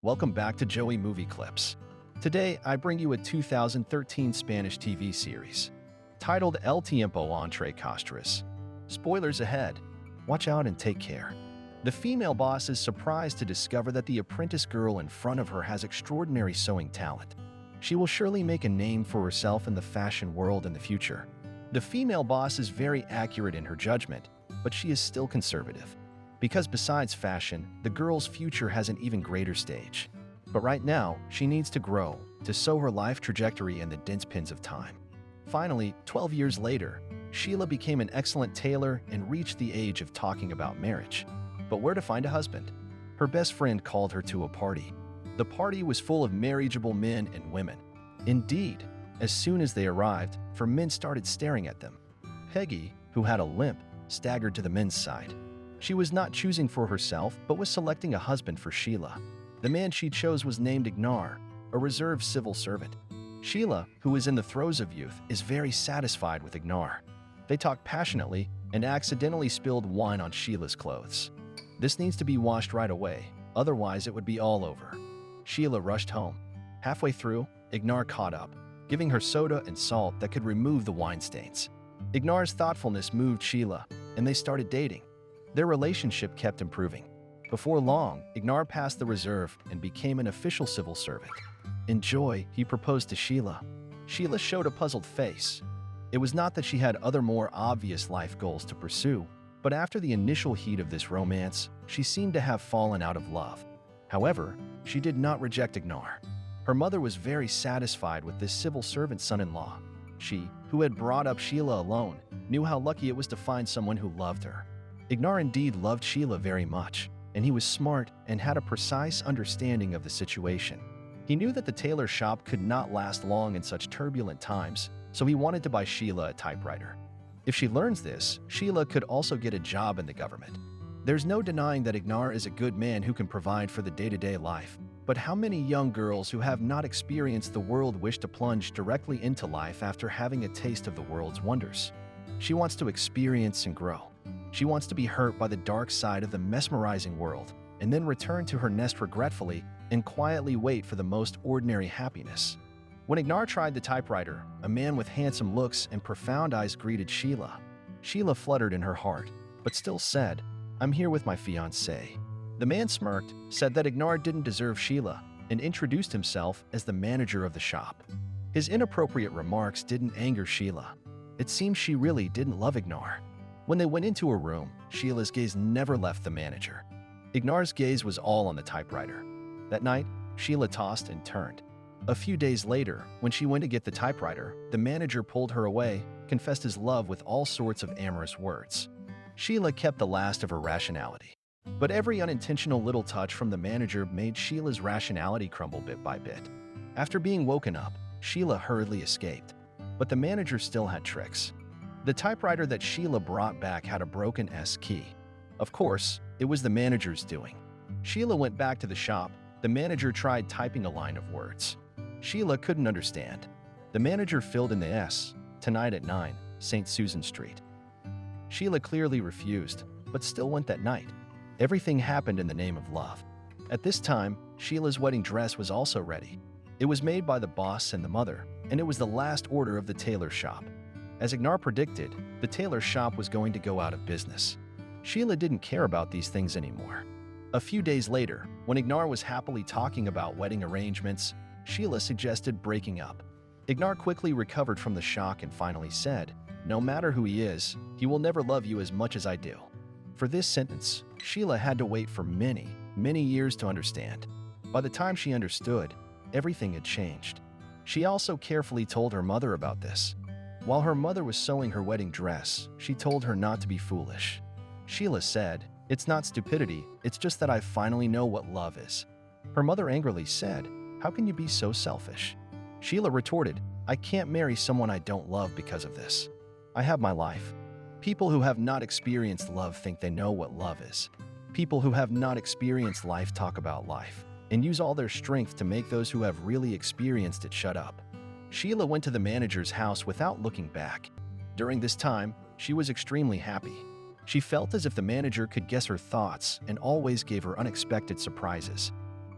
Welcome back to Joey Movie Clips. Today, I bring you a 2013 Spanish TV series titled El Tiempo Entre Costuras. Spoilers ahead. Watch out and take care. The female boss is surprised to discover that the apprentice girl in front of her has extraordinary sewing talent. She will surely make a name for herself in the fashion world in the future. The female boss is very accurate in her judgment, but she is still conservative. Because besides fashion, the girl's future has an even greater stage. But right now, she needs to grow, to sow her life trajectory in the dense pins of time. Finally, 12 years later, Sheila became an excellent tailor and reached the age of talking about marriage. But where to find a husband? Her best friend called her to a party. The party was full of marriageable men and women. Indeed, as soon as they arrived, four men started staring at them. Peggy, who had a limp, staggered to the men's side. She was not choosing for herself, but was selecting a husband for Sheila. The man she chose was named Ignar, a reserved civil servant. Sheila, who is in the throes of youth, is very satisfied with Ignar. They talk passionately and accidentally spilled wine on Sheila's clothes. This needs to be washed right away, otherwise it would be all over. Sheila rushed home. Halfway through, Ignar caught up, giving her soda and salt that could remove the wine stains. Ignar's thoughtfulness moved Sheila, and they started dating. Their relationship kept improving. Before long, Ignar passed the reserve and became an official civil servant. In joy, he proposed to Sheila. Sheila showed a puzzled face. It was not that she had other more obvious life goals to pursue, but after the initial heat of this romance, she seemed to have fallen out of love. However, she did not reject Ignar. Her mother was very satisfied with this civil servant's son-in-law. She, who had brought up Sheila alone, knew how lucky it was to find someone who loved her. Ignar indeed loved Sheila very much, and he was smart and had a precise understanding of the situation. He knew that the tailor shop could not last long in such turbulent times, so he wanted to buy Sheila a typewriter. If she learns this, Sheila could also get a job in the government. There's no denying that Ignar is a good man who can provide for the day-to-day life, but how many young girls who have not experienced the world wish to plunge directly into life after having a taste of the world's wonders? She wants to experience and grow. She wants to be hurt by the dark side of the mesmerizing world and then return to her nest regretfully and quietly wait for the most ordinary happiness. When Ignar tried the typewriter, a man with handsome looks and profound eyes greeted Sheila. Sheila fluttered in her heart, but still said, "I'm here with my fiancé." The man smirked, said that Ignar didn't deserve Sheila, and introduced himself as the manager of the shop. His inappropriate remarks didn't anger Sheila. It seemed she really didn't love Ignar. When they went into her room, Sheila's gaze never left the manager. Ignar's gaze was all on the typewriter. That night, Sheila tossed and turned. A few days later, when she went to get the typewriter, the manager pulled her away, confessed his love with all sorts of amorous words. Sheila kept the last of her rationality. But every unintentional little touch from the manager made Sheila's rationality crumble bit by bit. After being woken up, Sheila hurriedly escaped. But the manager still had tricks. The typewriter that Sheila brought back had a broken S key. Of course, it was the manager's doing. Sheila went back to the shop. The manager tried typing a line of words. Sheila couldn't understand. The manager filled in the S, "Tonight at 9, St. Susan Street." Sheila clearly refused, but still went that night. Everything happened in the name of love. At this time, Sheila's wedding dress was also ready. It was made by the boss and the mother, and it was the last order of the tailor shop. As Ignar predicted, the tailor shop was going to go out of business. Sheila didn't care about these things anymore. A few days later, when Ignar was happily talking about wedding arrangements, Sheila suggested breaking up. Ignar quickly recovered from the shock and finally said, "No matter who he is, he will never love you as much as I do." For this sentence, Sheila had to wait for many, many years to understand. By the time she understood, everything had changed. She also carefully told her mother about this. While her mother was sewing her wedding dress, she told her not to be foolish. Sheila said, "It's not stupidity, it's just that I finally know what love is." Her mother angrily said, "How can you be so selfish?" Sheila retorted, "I can't marry someone I don't love because of this. I have my life." People who have not experienced love think they know what love is. People who have not experienced life talk about life and use all their strength to make those who have really experienced it shut up. Sheila went to the manager's house without looking back. During this time, she was extremely happy. She felt as if the manager could guess her thoughts and always gave her unexpected surprises.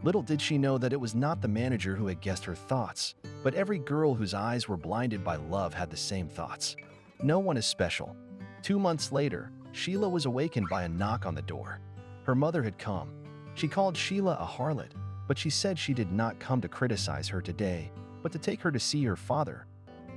Little did she know that it was not the manager who had guessed her thoughts, but every girl whose eyes were blinded by love had the same thoughts. No one is special. 2 months later, Sheila was awakened by a knock on the door. Her mother had come. She called Sheila a harlot, but she said she did not come to criticize her today, but to take her to see her father.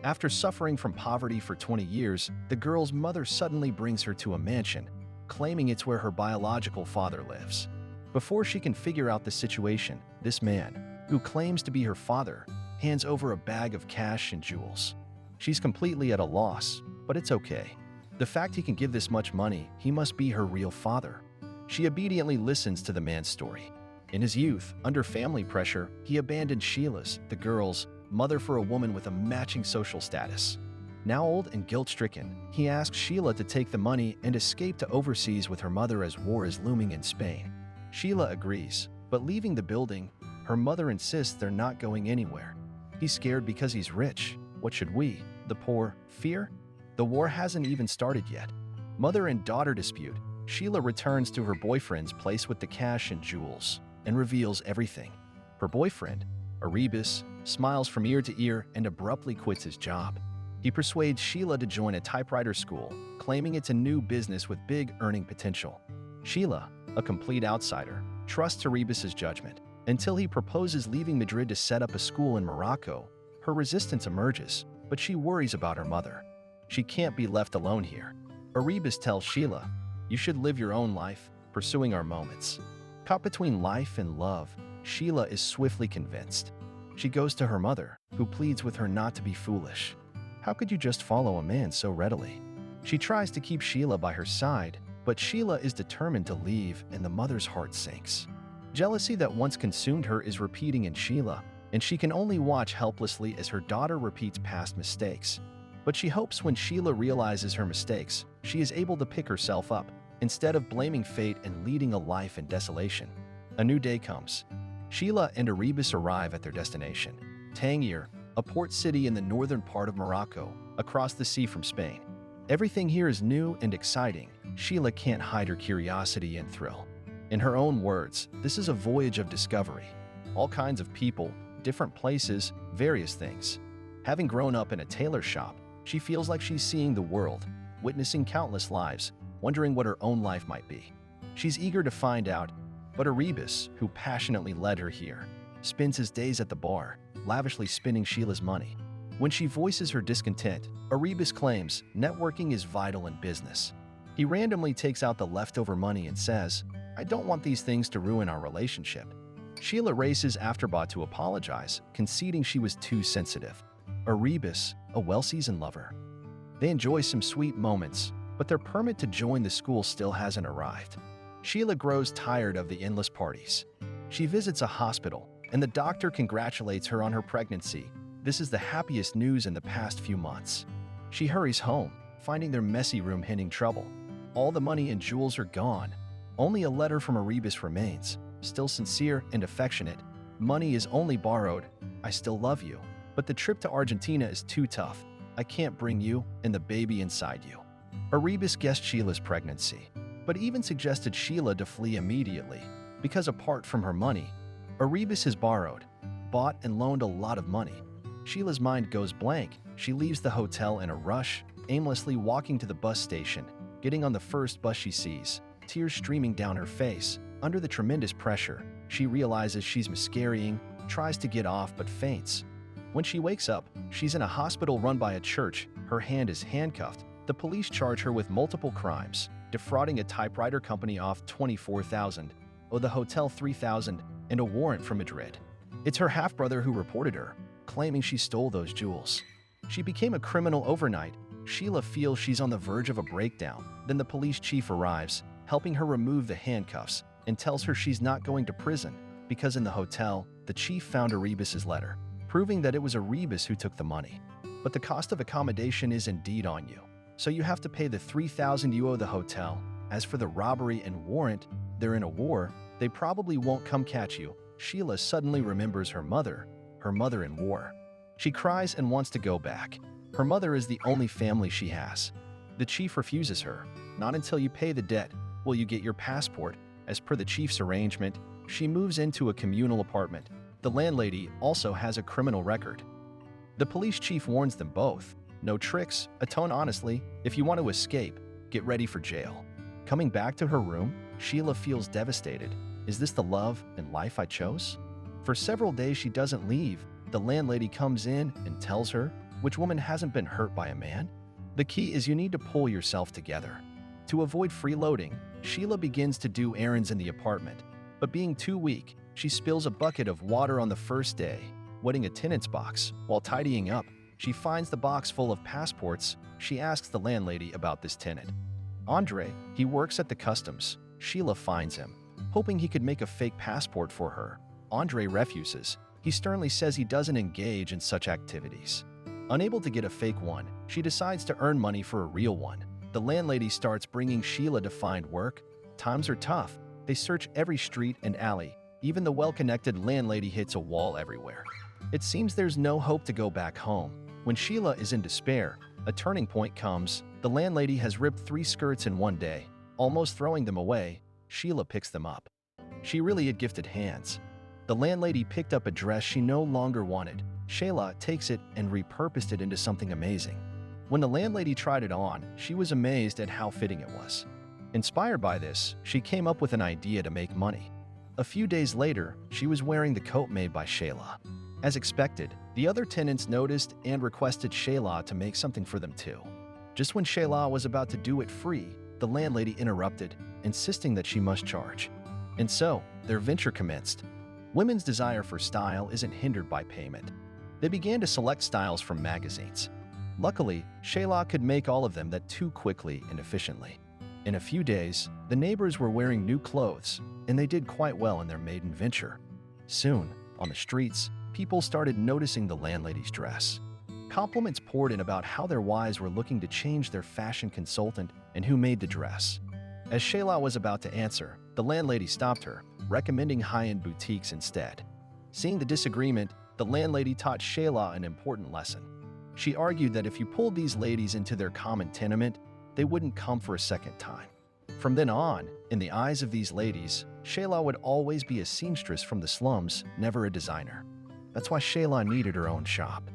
After suffering from poverty for 20 years, the girl's mother suddenly brings her to a mansion, claiming it's where her biological father lives. Before she can figure out the situation, this man, who claims to be her father, hands over a bag of cash and jewels. She's completely at a loss, but it's okay. The fact he can give this much money, he must be her real father. She obediently listens to the man's story. In his youth, under family pressure, he abandoned Sheila's, the girl's, mother for a woman with a matching social status. Now old and guilt-stricken, he asks Sheila to take the money and escape to overseas with her mother as war is looming in Spain. Sheila agrees, but leaving the building, her mother insists they're not going anywhere. He's scared because he's rich. What should we, the poor, fear? The war hasn't even started yet. Mother and daughter dispute. Sheila returns to her boyfriend's place with the cash and jewels and reveals everything. Her boyfriend, Erebus, smiles from ear to ear and abruptly quits his job. He persuades Sheila to join a typewriter school, claiming it's a new business with big earning potential. Sheila, a complete outsider, trusts Erebus's judgment until he proposes leaving Madrid to set up a school in Morocco. Her resistance emerges, but she worries about her mother. She can't be left alone here. Erebus tells Sheila, "You should live your own life, pursuing our moments." Caught between life and love, Sheila is swiftly convinced. She goes to her mother, who pleads with her not to be foolish. How could you just follow a man so readily? She tries to keep Sheila by her side, but Sheila is determined to leave and the mother's heart sinks. Jealousy that once consumed her is repeating in Sheila, and she can only watch helplessly as her daughter repeats past mistakes. But she hopes when Sheila realizes her mistakes, she is able to pick herself up, instead of blaming fate and leading a life in desolation. A new day comes. Sheila and Erebus arrive at their destination, Tangier, a port city in the northern part of Morocco, across the sea from Spain. Everything here is new and exciting. Sheila can't hide her curiosity and thrill. In her own words, this is a voyage of discovery. All kinds of people, different places, various things. Having grown up in a tailor shop, she feels like she's seeing the world, witnessing countless lives, wondering what her own life might be. She's eager to find out, but Erebus, who passionately led her here, spends his days at the bar, lavishly spending Sheila's money. When she voices her discontent, Erebus claims networking is vital in business. He randomly takes out the leftover money and says, "I don't want these things to ruin our relationship." Sheila races after Ba to apologize, conceding she was too sensitive. Erebus, a well-seasoned lover. They enjoy some sweet moments, but their permit to join the school still hasn't arrived. Sheila grows tired of the endless parties. She visits a hospital, and the doctor congratulates her on her pregnancy. This is the happiest news in the past few months. She hurries home, finding their messy room hinting trouble. All the money and jewels are gone. Only a letter from Erebus remains, still sincere and affectionate. "Money is only borrowed. I still love you. But the trip to Argentina is too tough. I can't bring you and the baby inside you." Erebus guessed Sheila's pregnancy, but even suggested Sheila to flee immediately, because apart from her money, Erebus has borrowed, bought and loaned a lot of money. Sheila's mind goes blank. She leaves the hotel in a rush, aimlessly walking to the bus station, getting on the first bus she sees, tears streaming down her face. Under the tremendous pressure, she realizes she's miscarrying, tries to get off but faints. When she wakes up, she's in a hospital run by a church. Her hand is handcuffed. The police charge her with multiple crimes, defrauding a typewriter company off $24,000, the hotel $3,000, and a warrant from Madrid. It's her half-brother who reported her, claiming she stole those jewels. She became a criminal overnight. Sheila feels she's on the verge of a breakdown. Then the police chief arrives, helping her remove the handcuffs, and tells her she's not going to prison, because in the hotel, the chief found Erebus's letter, proving that it was Erebus who took the money. But the cost of accommodation is indeed on you, so you have to pay the $3,000 you owe the hotel. As for the robbery and warrant, they're in a war. They probably won't come catch you. Sheila suddenly remembers her mother in war. She cries and wants to go back. Her mother is the only family she has. The chief refuses her. "Not until you pay the debt will you get your passport." As per the chief's arrangement, she moves into a communal apartment. The landlady also has a criminal record. The police chief warns them both. No tricks, atone honestly. If you want to escape, get ready for jail. Coming back to her room, Sheila feels devastated. Is this the love and life I chose? For several days she doesn't leave. The landlady comes in and tells her, which woman hasn't been hurt by a man? The key is you need to pull yourself together. To avoid freeloading, Sheila begins to do errands in the apartment. But being too weak, she spills a bucket of water on the first day, wetting a tenant's box. While tidying up, she finds the box full of passports. She asks the landlady about this tenant. Andre, he works at the customs. Sheila finds him, hoping he could make a fake passport for her. Andre refuses. He sternly says he doesn't engage in such activities. Unable to get a fake one, she decides to earn money for a real one. The landlady starts bringing Sheila to find work. Times are tough. They search every street and alley. Even the well-connected landlady hits a wall everywhere. It seems there's no hope to go back home. When Sheila is in despair, a turning point comes. The landlady has ripped 3 skirts in one day. Almost throwing them away, Sheila picks them up. She really had gifted hands. The landlady picked up a dress she no longer wanted. Sheila takes it and repurposed it into something amazing. When the landlady tried it on, she was amazed at how fitting it was. Inspired by this, she came up with an idea to make money. A few days later, she was wearing the coat made by Sheila. As expected, the other tenants noticed and requested Sheila to make something for them too. Just when Sheila was about to do it free, the landlady interrupted, insisting that she must charge. And so, their venture commenced. Women's desire for style isn't hindered by payment. They began to select styles from magazines. Luckily, Sheila could make all of them that too quickly and efficiently. In a few days, the neighbors were wearing new clothes, and they did quite well in their maiden venture. Soon, on the streets, people started noticing the landlady's dress. Compliments poured in about how their wives were looking to change their fashion consultant and who made the dress. As Sheila was about to answer, the landlady stopped her, recommending high-end boutiques instead. Seeing the disagreement, the landlady taught Sheila an important lesson. She argued that if you pulled these ladies into their common tenement, they wouldn't come for a second time. From then on, in the eyes of these ladies, Sheila would always be a seamstress from the slums, never a designer. That's why Sheila needed her own shop.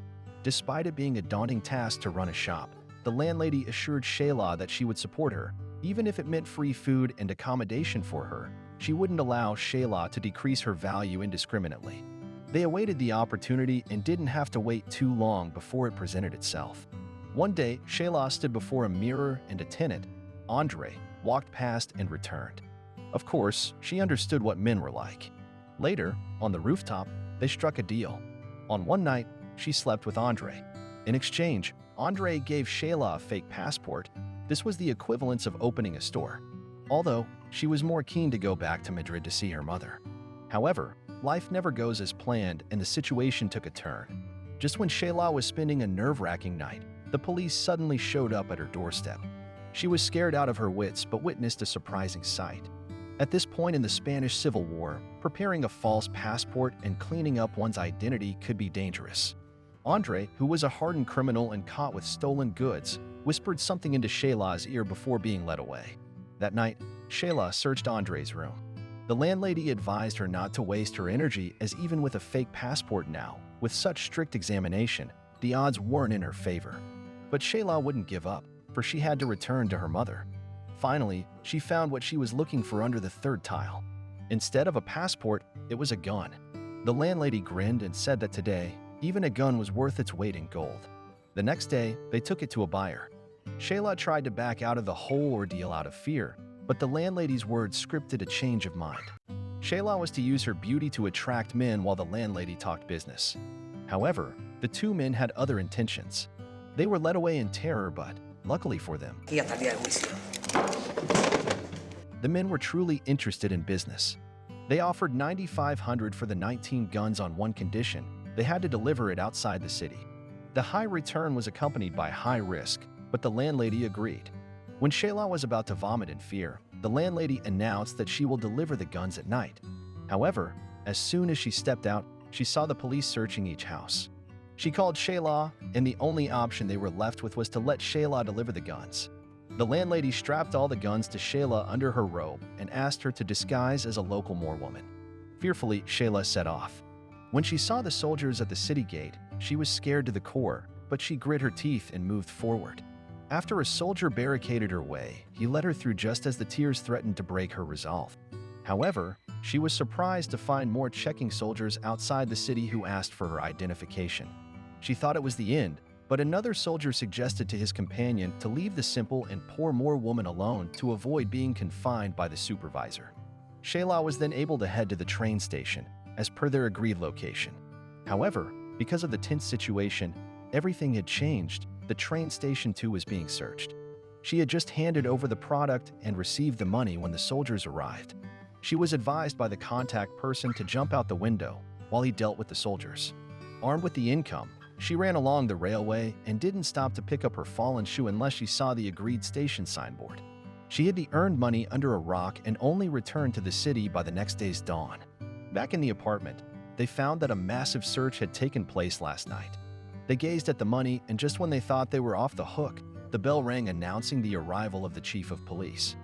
Despite it being a daunting task to run a shop, the landlady assured Sheila that she would support her, even if it meant free food and accommodation for her. She wouldn't allow Sheila to decrease her value indiscriminately. They awaited the opportunity and didn't have to wait too long before it presented itself. One day, Sheila stood before a mirror and a tenant. Andre walked past and returned. Of course, she understood what men were like. Later, on the rooftop, they struck a deal. On one night, she slept with Andre. In exchange, Andre gave Sheila a fake passport. This was the equivalence of opening a store. Although, she was more keen to go back to Madrid to see her mother. However, life never goes as planned and the situation took a turn. Just when Sheila was spending a nerve-wracking night, the police suddenly showed up at her doorstep. She was scared out of her wits but witnessed a surprising sight. At this point in the Spanish Civil War, preparing a false passport and cleaning up one's identity could be dangerous. Andre, who was a hardened criminal and caught with stolen goods, whispered something into Sheila's ear before being led away. That night, Sheila searched Andre's room. The landlady advised her not to waste her energy, as even with a fake passport now, with such strict examination, the odds weren't in her favor. But Sheila wouldn't give up, for she had to return to her mother. Finally, she found what she was looking for under the third tile. Instead of a passport, it was a gun. The landlady grinned and said that today, even a gun was worth its weight in gold. The next day, they took it to a buyer. Sheila tried to back out of the whole ordeal out of fear, but the landlady's words scripted a change of mind. Sheila was to use her beauty to attract men while the landlady talked business. However, the two men had other intentions. They were led away in terror, but, luckily for them, the men were truly interested in business. They offered $9,500 for the 19 guns on one condition: they had to deliver it outside the city. The high return was accompanied by high risk, but the landlady agreed. When Sheila was about to vomit in fear, the landlady announced that she will deliver the guns at night. However, as soon as she stepped out, she saw the police searching each house. She called Sheila, and the only option they were left with was to let Sheila deliver the guns. The landlady strapped all the guns to Sheila under her robe and asked her to disguise as a local Moor woman. Fearfully, Shayla set off. When she saw the soldiers at the city gate, she was scared to the core, but she grit her teeth and moved forward. After a soldier barricaded her way, he let her through just as the tears threatened to break her resolve. However, she was surprised to find more checking soldiers outside the city who asked for her identification. She thought it was the end, but another soldier suggested to his companion to leave the simple and poor Moor woman alone to avoid being confined by the supervisor. Shayla was then able to head to the train station, as per their agreed location. However, because of the tense situation, everything had changed. The train station too was being searched. She had just handed over the product and received the money when the soldiers arrived. She was advised by the contact person to jump out the window while he dealt with the soldiers. Armed with the income, she ran along the railway and didn't stop to pick up her fallen shoe unless she saw the agreed station signboard. She hid the earned money under a rock and only returned to the city by the next day's dawn. Back in the apartment, they found that a massive search had taken place last night. They gazed at the money, and just when they thought they were off the hook, the bell rang announcing the arrival of the chief of police.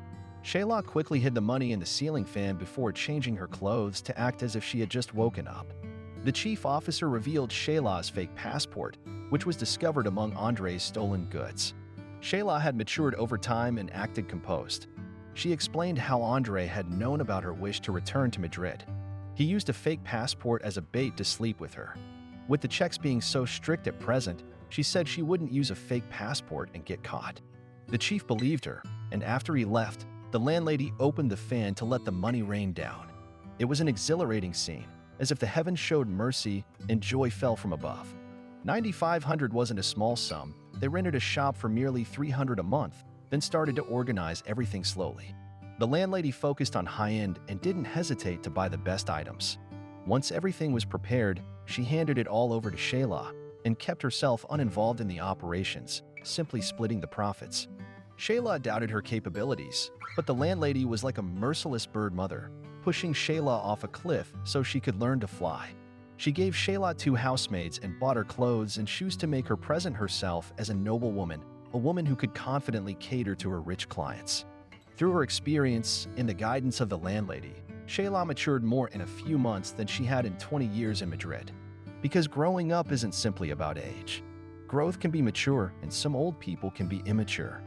Shayla quickly hid the money in the ceiling fan before changing her clothes to act as if she had just woken up. The chief officer revealed Shayla's fake passport, which was discovered among Andre's stolen goods. Shayla had matured over time and acted composed. She explained how Andre had known about her wish to return to Madrid. He used a fake passport as a bait to sleep with her. With the checks being so strict at present, she said she wouldn't use a fake passport and get caught. The chief believed her, and after he left, the landlady opened the fan to let the money rain down. It was an exhilarating scene, as if the heavens showed mercy and joy fell from above. $9,500 wasn't a small sum. They rented a shop for merely $300 a month, then started to organize everything slowly. The landlady focused on high-end and didn't hesitate to buy the best items. Once everything was prepared, she handed it all over to Shayla and kept herself uninvolved in the operations, simply splitting the profits. Shayla doubted her capabilities, but the landlady was like a merciless bird mother, pushing Shayla off a cliff so she could learn to fly. She gave Shayla 2 housemaids and bought her clothes and shoes to make her present herself as a noble woman, a woman who could confidently cater to her rich clients. Through her experience and the guidance of the landlady, Shayla matured more in a few months than she had in 20 years in Madrid. Because growing up isn't simply about age. Growth can be mature, and some old people can be immature.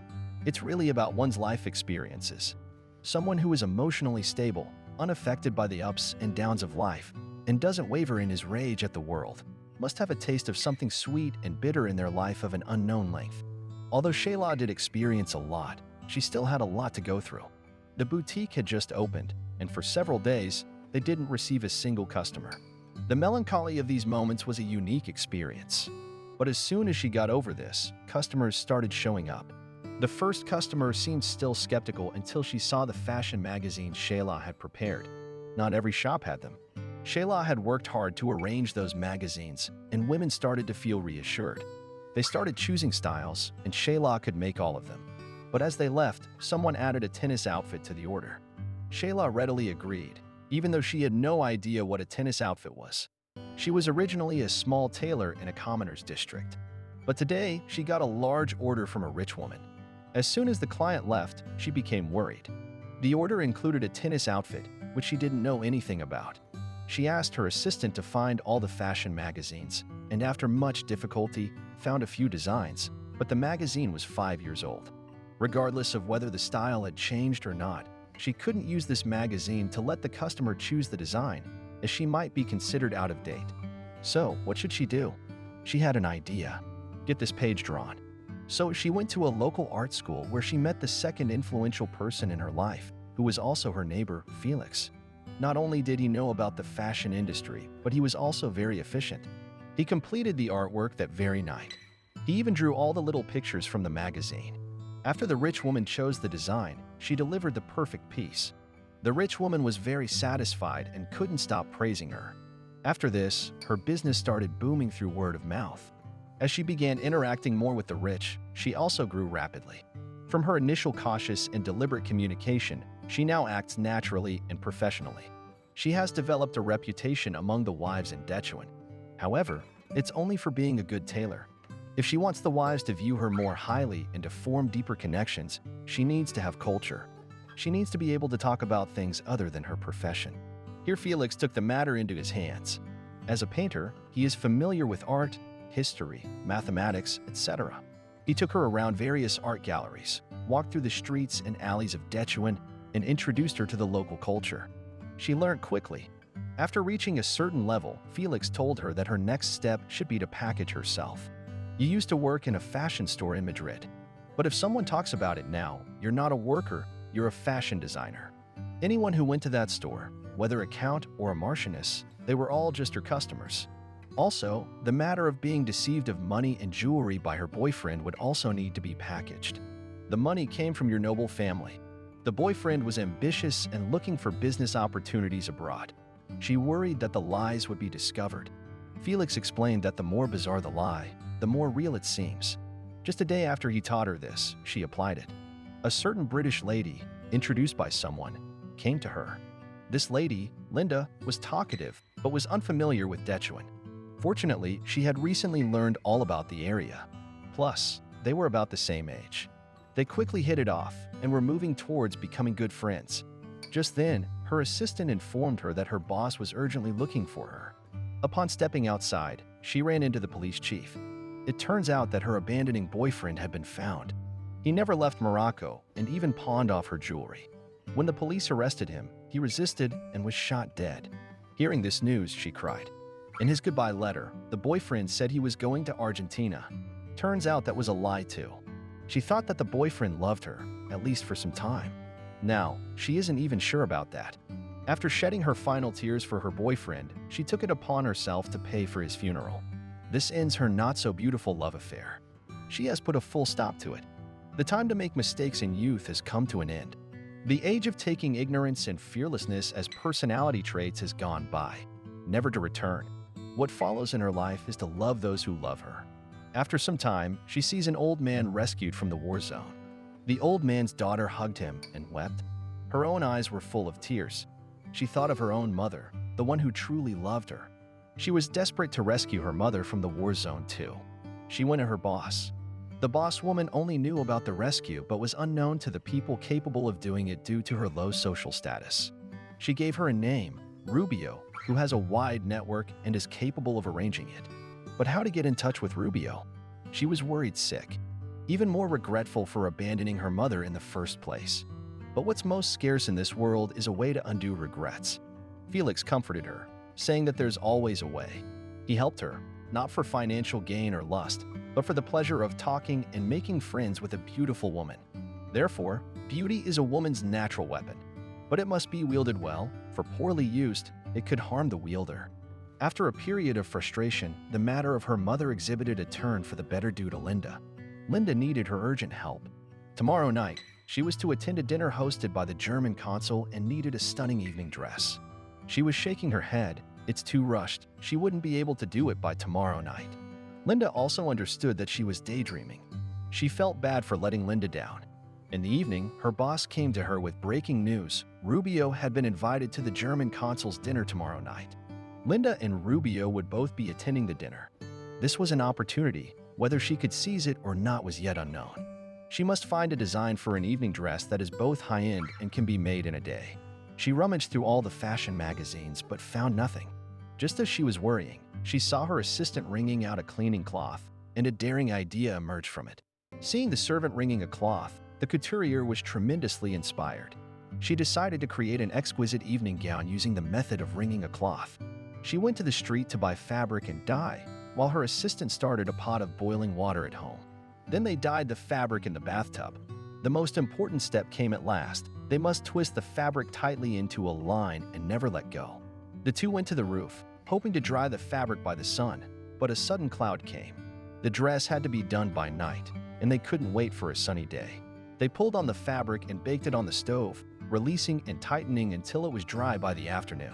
It's really about one's life experiences. Someone who is emotionally stable, unaffected by the ups and downs of life, and doesn't waver in his rage at the world, must have a taste of something sweet and bitter in their life of an unknown length. Although Shayla did experience a lot, she still had a lot to go through. The boutique had just opened, and for several days, they didn't receive a single customer. The melancholy of these moments was a unique experience. But as soon as she got over this, customers started showing up. The first customer seemed still skeptical until she saw the fashion magazines Shayla had prepared. Not every shop had them. Shayla had worked hard to arrange those magazines, and women started to feel reassured. They started choosing styles, and Shayla could make all of them. But as they left, someone added a tennis outfit to the order. Shayla readily agreed, even though she had no idea what a tennis outfit was. She was originally a small tailor in a commoner's district. But today, she got a large order from a rich woman. As soon as the client left, she became worried. The order included a tennis outfit, which she didn't know anything about. She asked her assistant to find all the fashion magazines, and after much difficulty, found a few designs, but the magazine was 5 years old. Regardless of whether the style had changed or not, she couldn't use this magazine to let the customer choose the design, as she might be considered out of date. So, what should she do? She had an idea. Get this page drawn. So she went to a local art school where she met the second influential person in her life, who was also her neighbor, Felix. Not only did he know about the fashion industry, but he was also very efficient. He completed the artwork that very night. He even drew all the little pictures from the magazine. After the rich woman chose the design, she delivered the perfect piece. The rich woman was very satisfied and couldn't stop praising her. After this, her business started booming through word of mouth. As she began interacting more with the rich, she also grew rapidly. From her initial cautious and deliberate communication, she now acts naturally and professionally. She has developed a reputation among the wives in Dechuan. However, it's only for being a good tailor. If she wants the wives to view her more highly and to form deeper connections, she needs to have culture. She needs to be able to talk about things other than her profession. Here Felix took the matter into his hands. As a painter, he is familiar with art, history, mathematics, etc. He took her around various art galleries, walked through the streets and alleys of Dechuan, and introduced her to the local culture. She learned quickly. After reaching a certain level, Felix told her that her next step should be to package herself. You used to work in a fashion store in Madrid. But if someone talks about it now, you're not a worker, you're a fashion designer. Anyone who went to that store, whether a count or a marchioness, they were all just her customers. Also, the matter of being deceived of money and jewelry by her boyfriend would also need to be packaged. The money came from your noble family. The boyfriend was ambitious and looking for business opportunities abroad. She worried that the lies would be discovered. Felix explained that the more bizarre the lie, the more real it seems. Just a day after he taught her this, she applied it. A certain British lady, introduced by someone, came to her. This lady, Linda, was talkative but was unfamiliar with Dechuan. Fortunately, she had recently learned all about the area. Plus, they were about the same age. They quickly hit it off and were moving towards becoming good friends. Just then, her assistant informed her that her boss was urgently looking for her. Upon stepping outside, she ran into the police chief. It turns out that her abandoning boyfriend had been found. He never left Morocco and even pawned off her jewelry. When the police arrested him, he resisted and was shot dead. Hearing this news, she cried. In his goodbye letter, the boyfriend said he was going to Argentina. Turns out that was a lie too. She thought that the boyfriend loved her, at least for some time. Now, she isn't even sure about that. After shedding her final tears for her boyfriend, she took it upon herself to pay for his funeral. This ends her not-so-beautiful love affair. She has put a full stop to it. The time to make mistakes in youth has come to an end. The age of taking ignorance and fearlessness as personality traits has gone by, never to return. What follows in her life is to love those who love her. After some time, she sees an old man rescued from the war zone. The old man's daughter hugged him and wept. Her own eyes were full of tears. She thought of her own mother, the one who truly loved her. She was desperate to rescue her mother from the war zone too. She went to her boss. The boss woman only knew about the rescue but was unknown to the people capable of doing it due to her low social status. She gave her a name, Rubio, who has a wide network and is capable of arranging it. But how to get in touch with Rubio? She was worried sick, even more regretful for abandoning her mother in the first place. But what's most scarce in this world is a way to undo regrets. Felix comforted her, saying that there's always a way. He helped her, not for financial gain or lust, but for the pleasure of talking and making friends with a beautiful woman. Therefore, beauty is a woman's natural weapon, but it must be wielded well, for poorly used, it could harm the wielder. After a period of frustration, the matter of her mother exhibited a turn for the better due to Linda. Linda needed her urgent help. Tomorrow night, she was to attend a dinner hosted by the German consul and needed a stunning evening dress. She was shaking her head. It's too rushed. She wouldn't be able to do it by tomorrow night. Linda also understood that she was daydreaming. She felt bad for letting Linda down. In the evening, her boss came to her with breaking news. Rubio had been invited to the German consul's dinner tomorrow night. Linda and Rubio would both be attending the dinner. This was an opportunity. Whether she could seize it or not was yet unknown. She must find a design for an evening dress that is both high-end and can be made in a day. She rummaged through all the fashion magazines but found nothing. Just as she was worrying, she saw her assistant wringing out a cleaning cloth, and a daring idea emerged from it. Seeing the servant wringing a cloth, the couturier was tremendously inspired. She decided to create an exquisite evening gown using the method of wringing a cloth. She went to the street to buy fabric and dye, while her assistant started a pot of boiling water at home. Then they dyed the fabric in the bathtub. The most important step came at last. They must twist the fabric tightly into a line and never let go. The two went to the roof, hoping to dry the fabric by the sun, but a sudden cloud came. The dress had to be done by night, and they couldn't wait for a sunny day. They pulled on the fabric and baked it on the stove, releasing and tightening until it was dry by the afternoon.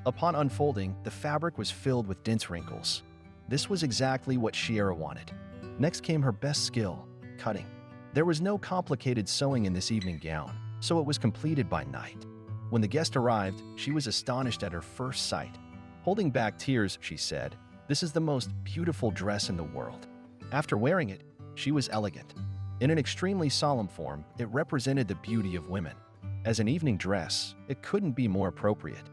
Upon unfolding, the fabric was filled with dense wrinkles. This was exactly what Sira wanted. Next came her best skill, cutting. There was no complicated sewing in this evening gown, so it was completed by night. When the guest arrived, she was astonished at her first sight. Holding back tears, she said, "This is the most beautiful dress in the world." After wearing it, she was elegant. In an extremely solemn form, it represented the beauty of women. As an evening dress, it couldn't be more appropriate.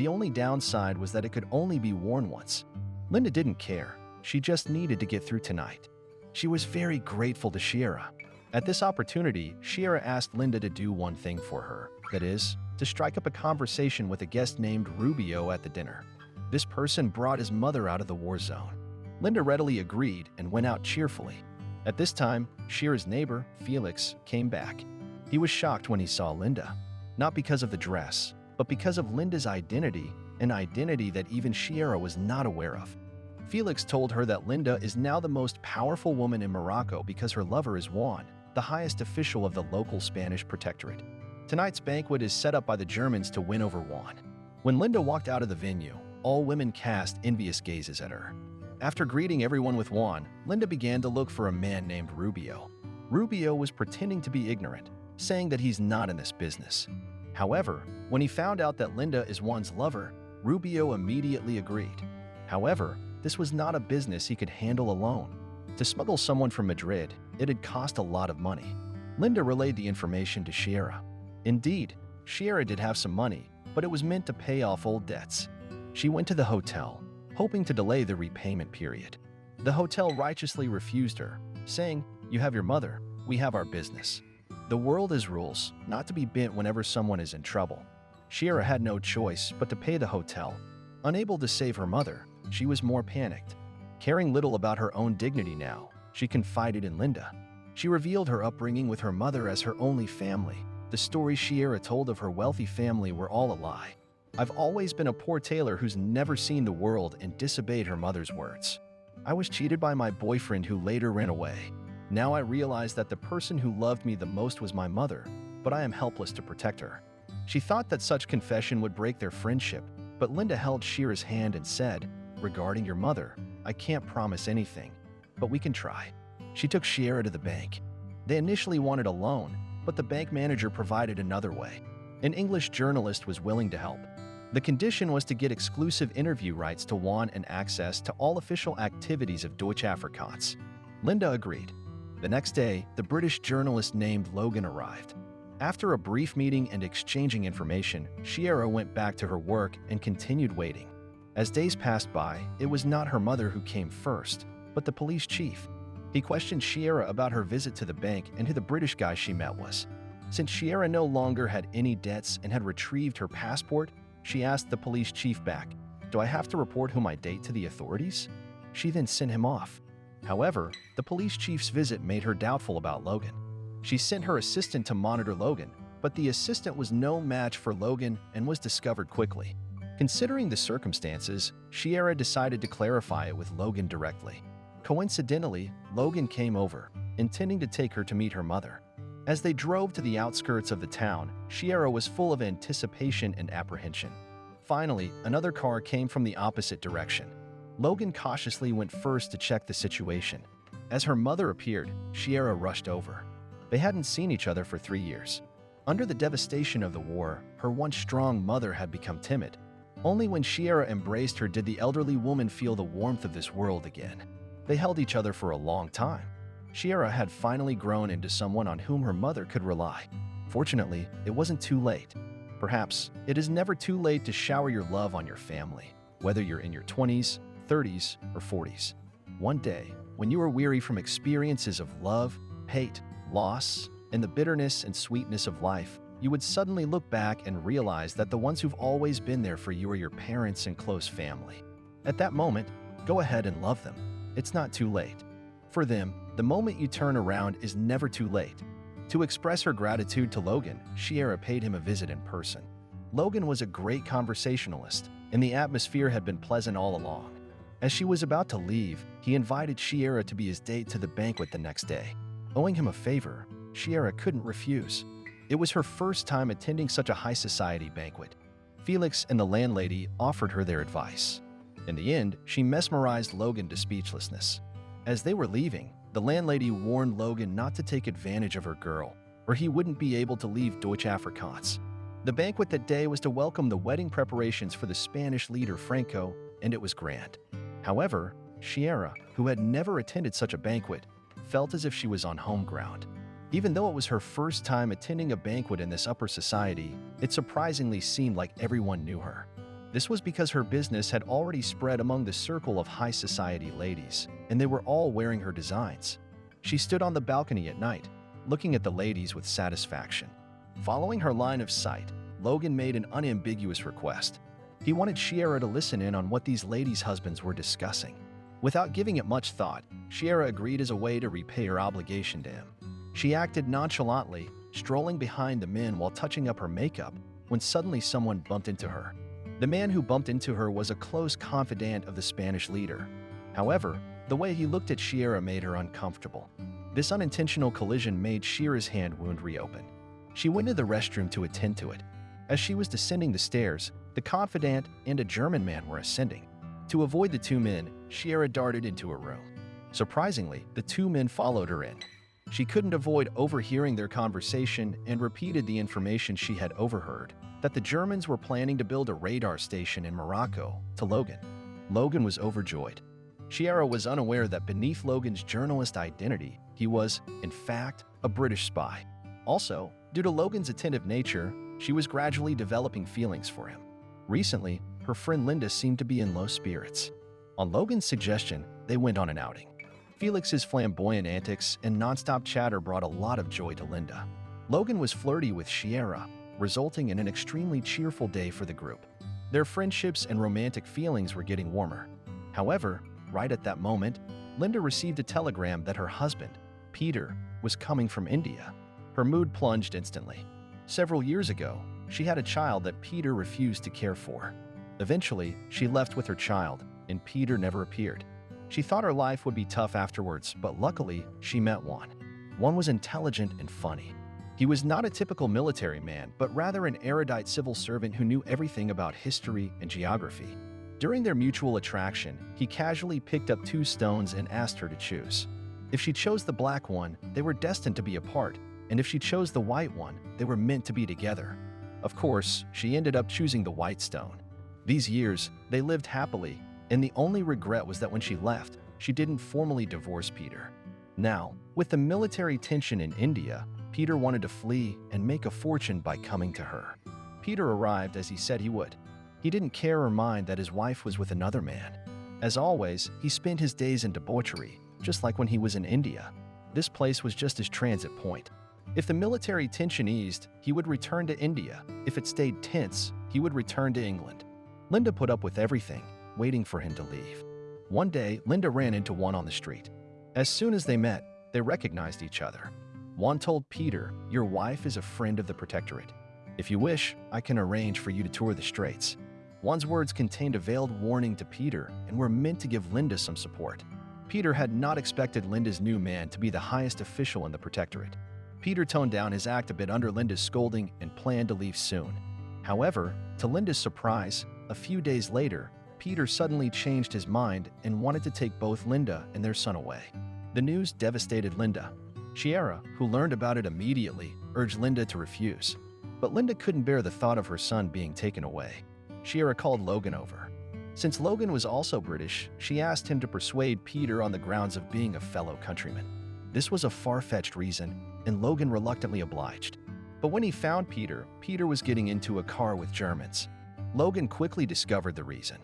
The only downside was that it could only be worn once. Linda didn't care. She just needed to get through tonight. She was very grateful to Sira. At this opportunity, Sira asked Linda to do one thing for her, that is, to strike up a conversation with a guest named Rubio at the dinner. This person brought his mother out of the war zone. Linda readily agreed and went out cheerfully. At this time, Shira's neighbor, Felix, came back. He was shocked when he saw Linda, not because of the dress, but because of Linda's identity, an identity that even Sira was not aware of. Felix told her that Linda is now the most powerful woman in Morocco because her lover is Juan, the highest official of the local Spanish protectorate. Tonight's banquet is set up by the Germans to win over Juan. When Linda walked out of the venue, all women cast envious gazes at her. After greeting everyone with Juan, Linda began to look for a man named Rubio. Rubio was pretending to be ignorant, saying that he's not in this business. However, when he found out that Linda is Juan's lover, Rubio immediately agreed. However, this was not a business he could handle alone. To smuggle someone from Madrid, it had cost a lot of money. Linda relayed the information to Sira. Indeed, Sira did have some money, but it was meant to pay off old debts. She went to the hotel, hoping to delay the repayment period. The hotel righteously refused her, saying, "You have your mother, we have our business." The world is rules, not to be bent whenever someone is in trouble. Sira had no choice but to pay the hotel. Unable to save her mother, she was more panicked. Caring little about her own dignity now, she confided in Linda. She revealed her upbringing with her mother as her only family. The stories Sira told of her wealthy family were all a lie. "I've always been a poor tailor who's never seen the world and disobeyed her mother's words. I was cheated by my boyfriend who later ran away. Now I realize that the person who loved me the most was my mother, but I am helpless to protect her." She thought that such confession would break their friendship, but Linda held Shira's hand and said, "Regarding your mother, I can't promise anything, but we can try." She took Shira to the bank. They initially wanted a loan, but the bank manager provided another way. An English journalist was willing to help. The condition was to get exclusive interview rights to Juan and access to all official activities of Deutsche Afrikaans. Linda agreed. The next day, the British journalist named Logan arrived. After a brief meeting and exchanging information, Sira went back to her work and continued waiting. As days passed by, it was not her mother who came first, but the police chief. He questioned Sira about her visit to the bank and who the British guy she met was. Since Sira no longer had any debts and had retrieved her passport, she asked the police chief back, "Do I have to report whom I date to the authorities?" She then sent him off. However, the police chief's visit made her doubtful about Logan. She sent her assistant to monitor Logan, but the assistant was no match for Logan and was discovered quickly. Considering the circumstances, Sira decided to clarify it with Logan directly. Coincidentally, Logan came over, intending to take her to meet her mother. As they drove to the outskirts of the town, Sira was full of anticipation and apprehension. Finally, another car came from the opposite direction. Logan cautiously went first to check the situation. As her mother appeared, Sira rushed over. They hadn't seen each other for 3 years. Under the devastation of the war, her once strong mother had become timid. Only when Sira embraced her did the elderly woman feel the warmth of this world again. They held each other for a long time. Sira had finally grown into someone on whom her mother could rely. Fortunately, it wasn't too late. Perhaps it is never too late to shower your love on your family, whether you're in your 20s, 30s, or 40s. One day, when you are weary from experiences of love, hate, loss, and the bitterness and sweetness of life, you would suddenly look back and realize that the ones who've always been there for you are your parents and close family. At that moment, go ahead and love them. It's not too late. For them, the moment you turn around is never too late. To express her gratitude to Logan, Sira paid him a visit in person. Logan was a great conversationalist, and the atmosphere had been pleasant all along. As she was about to leave, he invited Sira to be his date to the banquet the next day. Owing him a favor, Sira couldn't refuse. It was her first time attending such a high society banquet. Felix and the landlady offered her their advice. In the end, she mesmerized Logan to speechlessness. As they were leaving, the landlady warned Logan not to take advantage of her girl, or he wouldn't be able to leave Deutsche Afrikaans. The banquet that day was to welcome the wedding preparations for the Spanish leader Franco, and it was grand. However, Sira, who had never attended such a banquet, felt as if she was on home ground. Even though it was her first time attending a banquet in this upper society, it surprisingly seemed like everyone knew her. This was because her business had already spread among the circle of high society ladies, and they were all wearing her designs. She stood on the balcony at night, looking at the ladies with satisfaction. Following her line of sight, Logan made an unambiguous request. He wanted Sierra to listen in on what these ladies' husbands were discussing. Without giving it much thought, Sierra agreed as a way to repay her obligation to him. She acted nonchalantly, strolling behind the men while touching up her makeup, when suddenly someone bumped into her. The man who bumped into her was a close confidant of the Spanish leader. However, the way he looked at Sierra made her uncomfortable. This unintentional collision made Sierra's hand wound reopen. She went to the restroom to attend to it. As she was descending the stairs, the confidant and a German man were ascending. To avoid the two men, Sierra darted into her room. Surprisingly, the two men followed her in. She couldn't avoid overhearing their conversation and repeated the information she had overheard, that the Germans were planning to build a radar station in Morocco, to Logan. Logan was overjoyed. Sierra was unaware that beneath Logan's journalist identity, he was, in fact, a British spy. Also, due to Logan's attentive nature, she was gradually developing feelings for him. Recently, her friend Linda seemed to be in low spirits. On Logan's suggestion, they went on an outing. Felix's flamboyant antics and nonstop chatter brought a lot of joy to Linda. Logan was flirty with Sierra, resulting in an extremely cheerful day for the group. Their friendships and romantic feelings were getting warmer. However, right at that moment, Linda received a telegram that her husband, Peter, was coming from India. Her mood plunged instantly. Several years ago, she had a child that Peter refused to care for. Eventually, she left with her child, and Peter never appeared. She thought her life would be tough afterwards, but luckily, she met one. One was intelligent and funny. He was not a typical military man, but rather an erudite civil servant who knew everything about history and geography. During their mutual attraction, he casually picked up 2 stones and asked her to choose. If she chose the black one, they were destined to be apart, and if she chose the white one, they were meant to be together. Of course, she ended up choosing the white stone. These years, they lived happily, and the only regret was that when she left, she didn't formally divorce Peter. Now, with the military tension in India, Peter wanted to flee and make a fortune by coming to her. Peter arrived as he said he would. He didn't care or mind that his wife was with another man. As always, he spent his days in debauchery, just like when he was in India. This place was just his transit point. If the military tension eased, he would return to India. If it stayed tense, he would return to England. Linda put up with everything, waiting for him to leave. One day, Linda ran into Juan on the street. As soon as they met, they recognized each other. Juan told Peter, "Your wife is a friend of the Protectorate. If you wish, I can arrange for you to tour the Straits." Juan's words contained a veiled warning to Peter and were meant to give Linda some support. Peter had not expected Linda's new man to be the highest official in the Protectorate. Peter toned down his act a bit under Linda's scolding and planned to leave soon. However, to Linda's surprise, a few days later, Peter suddenly changed his mind and wanted to take both Linda and their son away. The news devastated Linda. Sierra, who learned about it immediately, urged Linda to refuse. But Linda couldn't bear the thought of her son being taken away. Sierra called Logan over. Since Logan was also British, she asked him to persuade Peter on the grounds of being a fellow countryman. This was a far-fetched reason, and Logan reluctantly obliged. But when he found Peter, Peter was getting into a car with Germans. Logan quickly discovered the reason.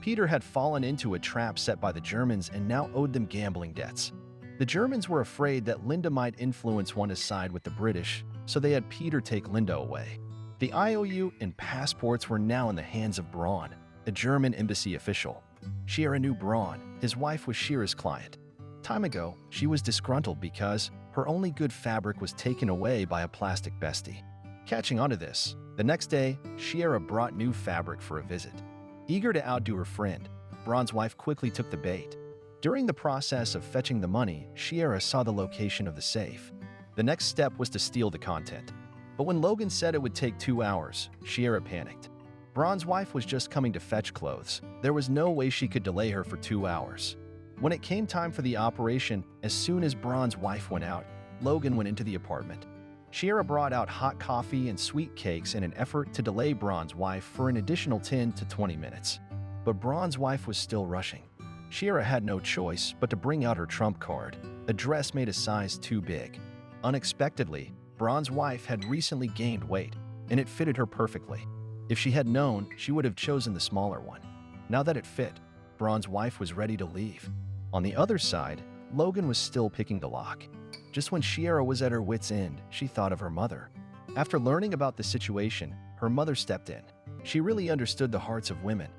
Peter had fallen into a trap set by the Germans and now owed them gambling debts. The Germans were afraid that Linda might influence Juan to side with the British, so they had Peter take Linda away. The IOU and passports were now in the hands of Braun, a German embassy official. Sierra knew Braun, his wife was Shira's client. Time ago, she was disgruntled because her only good fabric was taken away by a plastic bestie. Catching on to this, the next day, Sierra brought new fabric for a visit. Eager to outdo her friend, Braun's wife quickly took the bait. During the process of fetching the money, Sierra saw the location of the safe. The next step was to steal the content. But when Logan said it would take 2 hours, Sierra panicked. Braun's wife was just coming to fetch clothes. There was no way she could delay her for 2 hours. When it came time for the operation, as soon as Braun's wife went out, Logan went into the apartment. Sierra brought out hot coffee and sweet cakes in an effort to delay Braun's wife for an additional 10 to 20 minutes. But Braun's wife was still rushing. Sierra had no choice but to bring out her trump card, a dress made a size too big. Unexpectedly, Braun's wife had recently gained weight, and it fitted her perfectly. If she had known, she would have chosen the smaller one. Now that it fit, Braun's wife was ready to leave. On the other side, Logan was still picking the lock. Just when Sierra was at her wit's end, she thought of her mother. After learning about the situation, her mother stepped in. She really understood the hearts of women.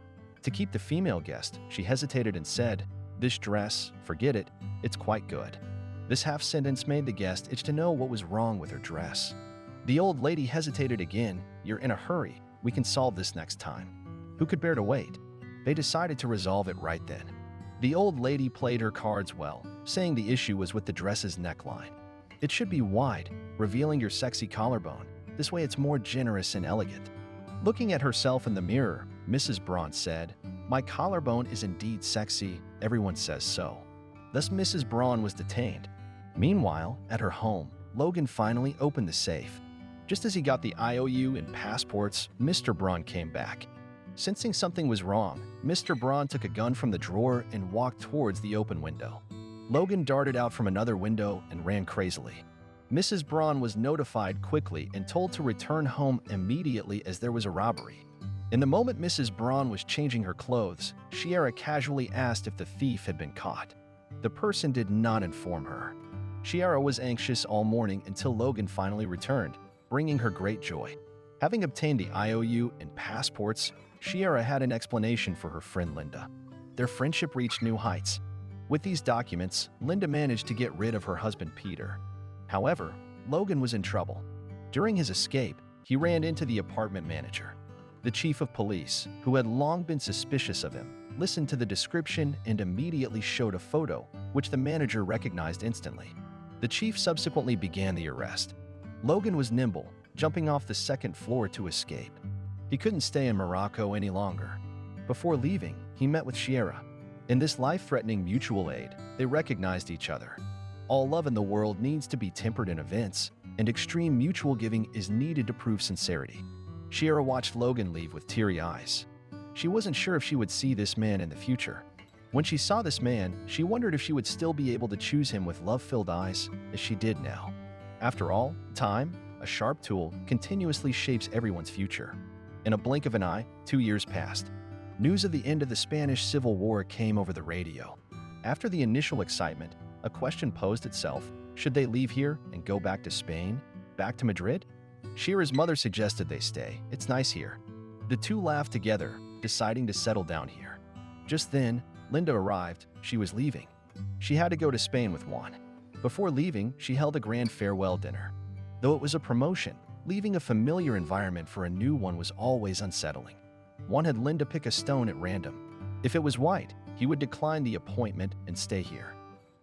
To keep the female guest, she hesitated and said, "This dress, forget it, it's quite good." This half sentence made the guest itch to know what was wrong with her dress. The old lady hesitated again. "You're in a hurry. We can solve this next time." Who could bear to wait? They decided to resolve it right then. The old lady played her cards well, saying the issue was with the dress's neckline. It should be wide, revealing your sexy collarbone. This way it's more generous and elegant. Looking at herself in the mirror, Mrs. Braun said, "My collarbone is indeed sexy. Everyone says so." Thus Mrs. Braun was detained. Meanwhile, at her home, Logan finally opened the safe. Just as he got the IOU and passports, Mr. Braun came back. Sensing something was wrong, Mr. Braun took a gun from the drawer and walked towards the open window. Logan darted out from another window and ran crazily. Mrs. Braun was notified quickly and told to return home immediately as there was a robbery. In the moment Mrs. Braun was changing her clothes, Sierra casually asked if the thief had been caught. The person did not inform her. Sierra was anxious all morning until Logan finally returned, bringing her great joy. Having obtained the IOU and passports, Sierra had an explanation for her friend Linda. Their friendship reached new heights. With these documents, Linda managed to get rid of her husband Peter. However, Logan was in trouble. During his escape, he ran into the apartment manager. The chief of police, who had long been suspicious of him, listened to the description and immediately showed a photo, which the manager recognized instantly. The chief subsequently began the arrest. Logan was nimble, jumping off the second floor to escape. He couldn't stay in Morocco any longer. Before leaving, he met with Sierra. In this life-threatening mutual aid, they recognized each other. All love in the world needs to be tempered in events, and extreme mutual giving is needed to prove sincerity. Sierra watched Logan leave with teary eyes. She wasn't sure if she would see this man in the future. When she saw this man, she wondered if she would still be able to choose him with love-filled eyes, as she did now. After all, time, a sharp tool, continuously shapes everyone's future. In a blink of an eye, 2 years passed. News of the end of the Spanish Civil War came over the radio. After the initial excitement, a question posed itself: should they leave here and go back to Spain? Back to Madrid? Shira's mother suggested they stay. "It's nice here." The two laughed together, deciding to settle down here. Just then, Linda arrived. She was leaving. She had to go to Spain with Juan. Before leaving, she held a grand farewell dinner. Though it was a promotion, leaving a familiar environment for a new one was always unsettling. Juan had Linda pick a stone at random. If it was white, he would decline the appointment and stay here.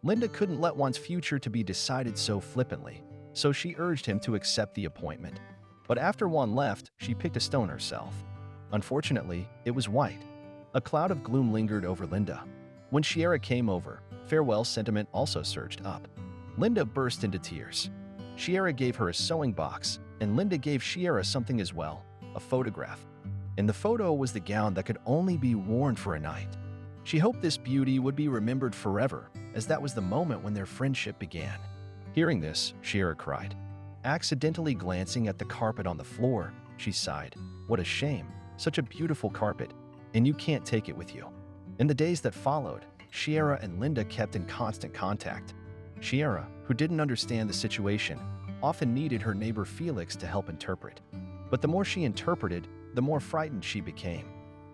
Linda couldn't let Juan's future to be decided so flippantly, so she urged him to accept the appointment. But after Juan left, she picked a stone herself. Unfortunately, it was white. A cloud of gloom lingered over Linda. When Sierra came over, farewell sentiment also surged up. Linda burst into tears. Sierra gave her a sewing box, and Linda gave Sierra something as well, a photograph. In the photo was the gown that could only be worn for a night. She hoped this beauty would be remembered forever, as that was the moment when their friendship began. Hearing this, Sierra cried. Accidentally glancing at the carpet on the floor, she sighed. "What a shame, such a beautiful carpet, and you can't take it with you." In the days that followed, Sierra and Linda kept in constant contact. Sierra, who didn't understand the situation, often needed her neighbor Felix to help interpret. But the more she interpreted, the more frightened she became.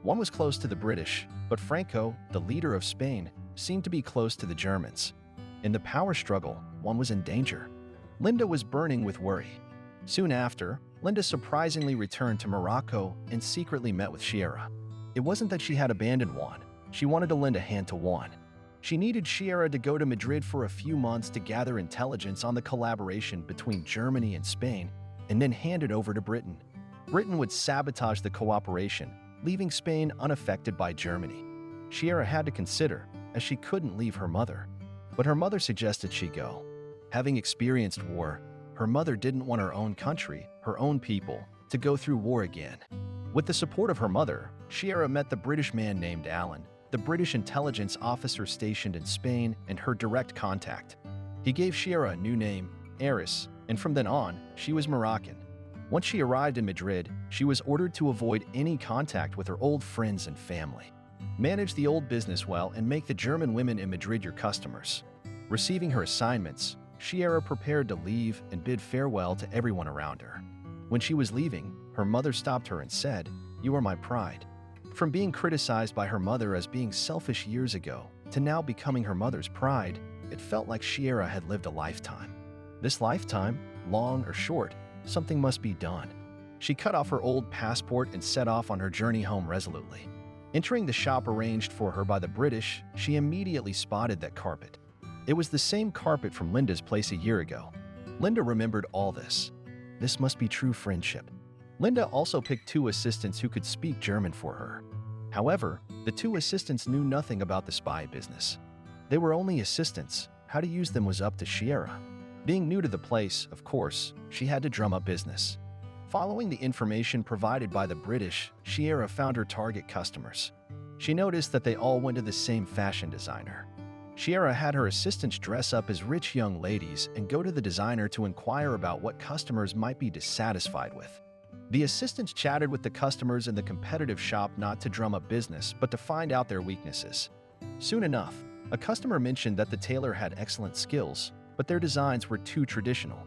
One was close to the British, but Franco, the leader of Spain, seemed to be close to the Germans. In the power struggle, one was in danger. Linda was burning with worry. Soon after, Linda surprisingly returned to Morocco and secretly met with Sierra. It wasn't that she had abandoned Juan. She wanted to lend a hand to Juan. She needed Sierra to go to Madrid for a few months to gather intelligence on the collaboration between Germany and Spain, and then hand it over to Britain. Britain would sabotage the cooperation, leaving Spain unaffected by Germany. Sierra had to consider, as she couldn't leave her mother. But her mother suggested she go. Having experienced war, her mother didn't want her own country, her own people, to go through war again. With the support of her mother, Sierra met the British man named Alan, the British intelligence officer stationed in Spain and her direct contact. He gave Sierra a new name, Eris, and from then on, she was Moroccan. Once she arrived in Madrid, she was ordered to avoid any contact with her old friends and family. Manage the old business well and make the German women in Madrid your customers. Receiving her assignments, Sira prepared to leave and bid farewell to everyone around her. When she was leaving, her mother stopped her and said, "You are my pride." From being criticized by her mother as being selfish years ago to now becoming her mother's pride, it felt like Sira had lived a lifetime. This lifetime, long or short, something must be done. She cut off her old passport and set off on her journey home resolutely. Entering the shop arranged for her by the British, she immediately spotted that carpet. It was the same carpet from Linda's place a year ago. Linda remembered all this. This must be true friendship. Linda also picked 2 assistants who could speak German for her. However, the 2 assistants knew nothing about the spy business. They were only assistants. How to use them was up to Sira. Being new to the place, of course, she had to drum up business. Following the information provided by the British, Sira found her target customers. She noticed that they all went to the same fashion designer. Sira had her assistants dress up as rich young ladies and go to the designer to inquire about what customers might be dissatisfied with. The assistants chatted with the customers in the competitive shop not to drum up business, but to find out their weaknesses. Soon enough, a customer mentioned that the tailor had excellent skills, but their designs were too traditional.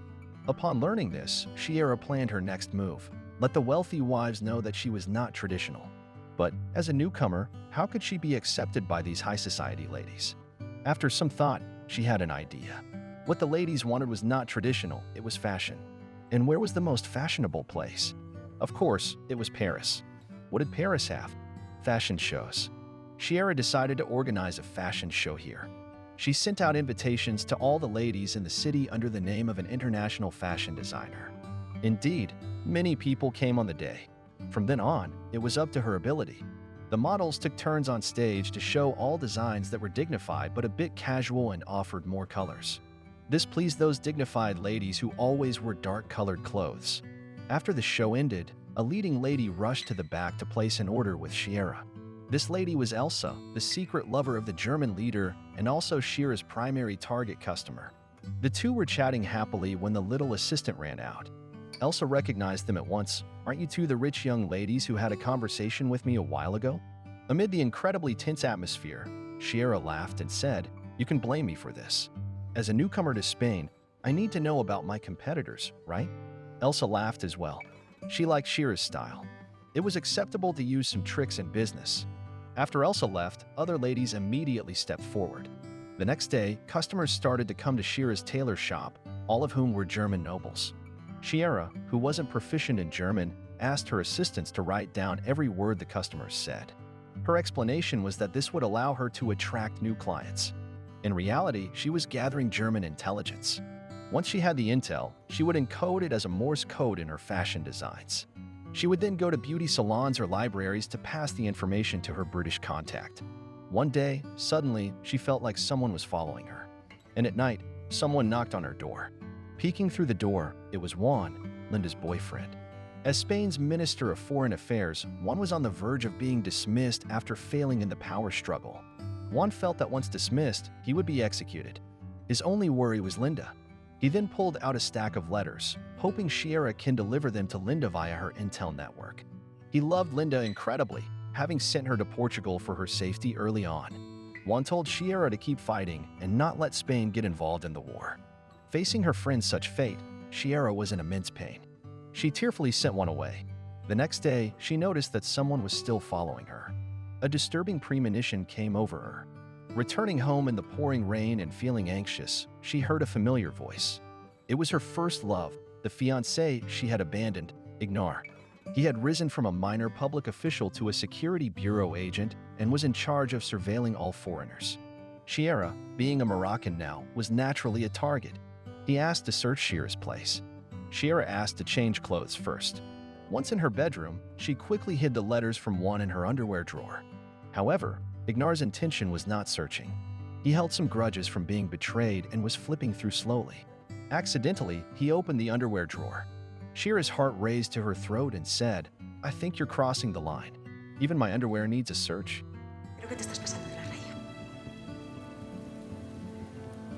Upon learning this, Sira planned her next move. Let the wealthy wives know that she was not traditional. But as a newcomer, how could she be accepted by these high society ladies? After some thought, she had an idea. What the ladies wanted was not traditional, it was fashion. And where was the most fashionable place? Of course, it was Paris. What did Paris have? Fashion shows. Sira decided to organize a fashion show here. She sent out invitations to all the ladies in the city under the name of an international fashion designer. Indeed, many people came on the day. From then on, it was up to her ability. The models took turns on stage to show all designs that were dignified but a bit casual and offered more colors. This pleased those dignified ladies who always wore dark-colored clothes. After the show ended, a leading lady rushed to the back to place an order with Sira. This lady was Elsa, the secret lover of the German leader and also Sira's primary target customer. The 2 were chatting happily when the little assistant ran out. Elsa recognized them at once. "Aren't you 2 the rich young ladies who had a conversation with me a while ago?" Amid the incredibly tense atmosphere, Sira laughed and said, "You can blame me for this. As a newcomer to Spain, I need to know about my competitors, right?" Elsa laughed as well. She liked Sira's style. It was acceptable to use some tricks in business. After Elsa left, other ladies immediately stepped forward. The next day, customers started to come to Sira's tailor shop, all of whom were German nobles. Sira, who wasn't proficient in German, asked her assistants to write down every word the customers said. Her explanation was that this would allow her to attract new clients. In reality, she was gathering German intelligence. Once she had the intel, she would encode it as a Morse code in her fashion designs. She would then go to beauty salons or libraries to pass the information to her British contact. One day, suddenly, she felt like someone was following her. And at night, someone knocked on her door. Peeking through the door, it was Juan, Linda's boyfriend. As Spain's Minister of Foreign Affairs, Juan was on the verge of being dismissed after failing in the power struggle. Juan felt that once dismissed, he would be executed. His only worry was Linda. He then pulled out a stack of letters, hoping Sira can deliver them to Linda via her intel network. He loved Linda incredibly, having sent her to Portugal for her safety early on. Juan told Sira to keep fighting and not let Spain get involved in the war. Facing her friend's such fate, Sira was in immense pain. She tearfully sent Juan away. The next day, she noticed that someone was still following her. A disturbing premonition came over her. Returning home in the pouring rain and feeling anxious, she heard a familiar voice. It was her first love, the fiancé she had abandoned, Ignar. He had risen from a minor public official to a security bureau agent and was in charge of surveilling all foreigners. Sira, being a Moroccan now, was naturally a target. He asked to search Sira's place. Sira asked to change clothes first. Once in her bedroom, she quickly hid the letters from Juan in her underwear drawer. However, Ignar's intention was not searching. He held some grudges from being betrayed and was flipping through slowly. Accidentally, he opened the underwear drawer. Sira's heart raised to her throat and said, "I think you're crossing the line. Even my underwear needs a search." Creo que te estás pasando de la raya.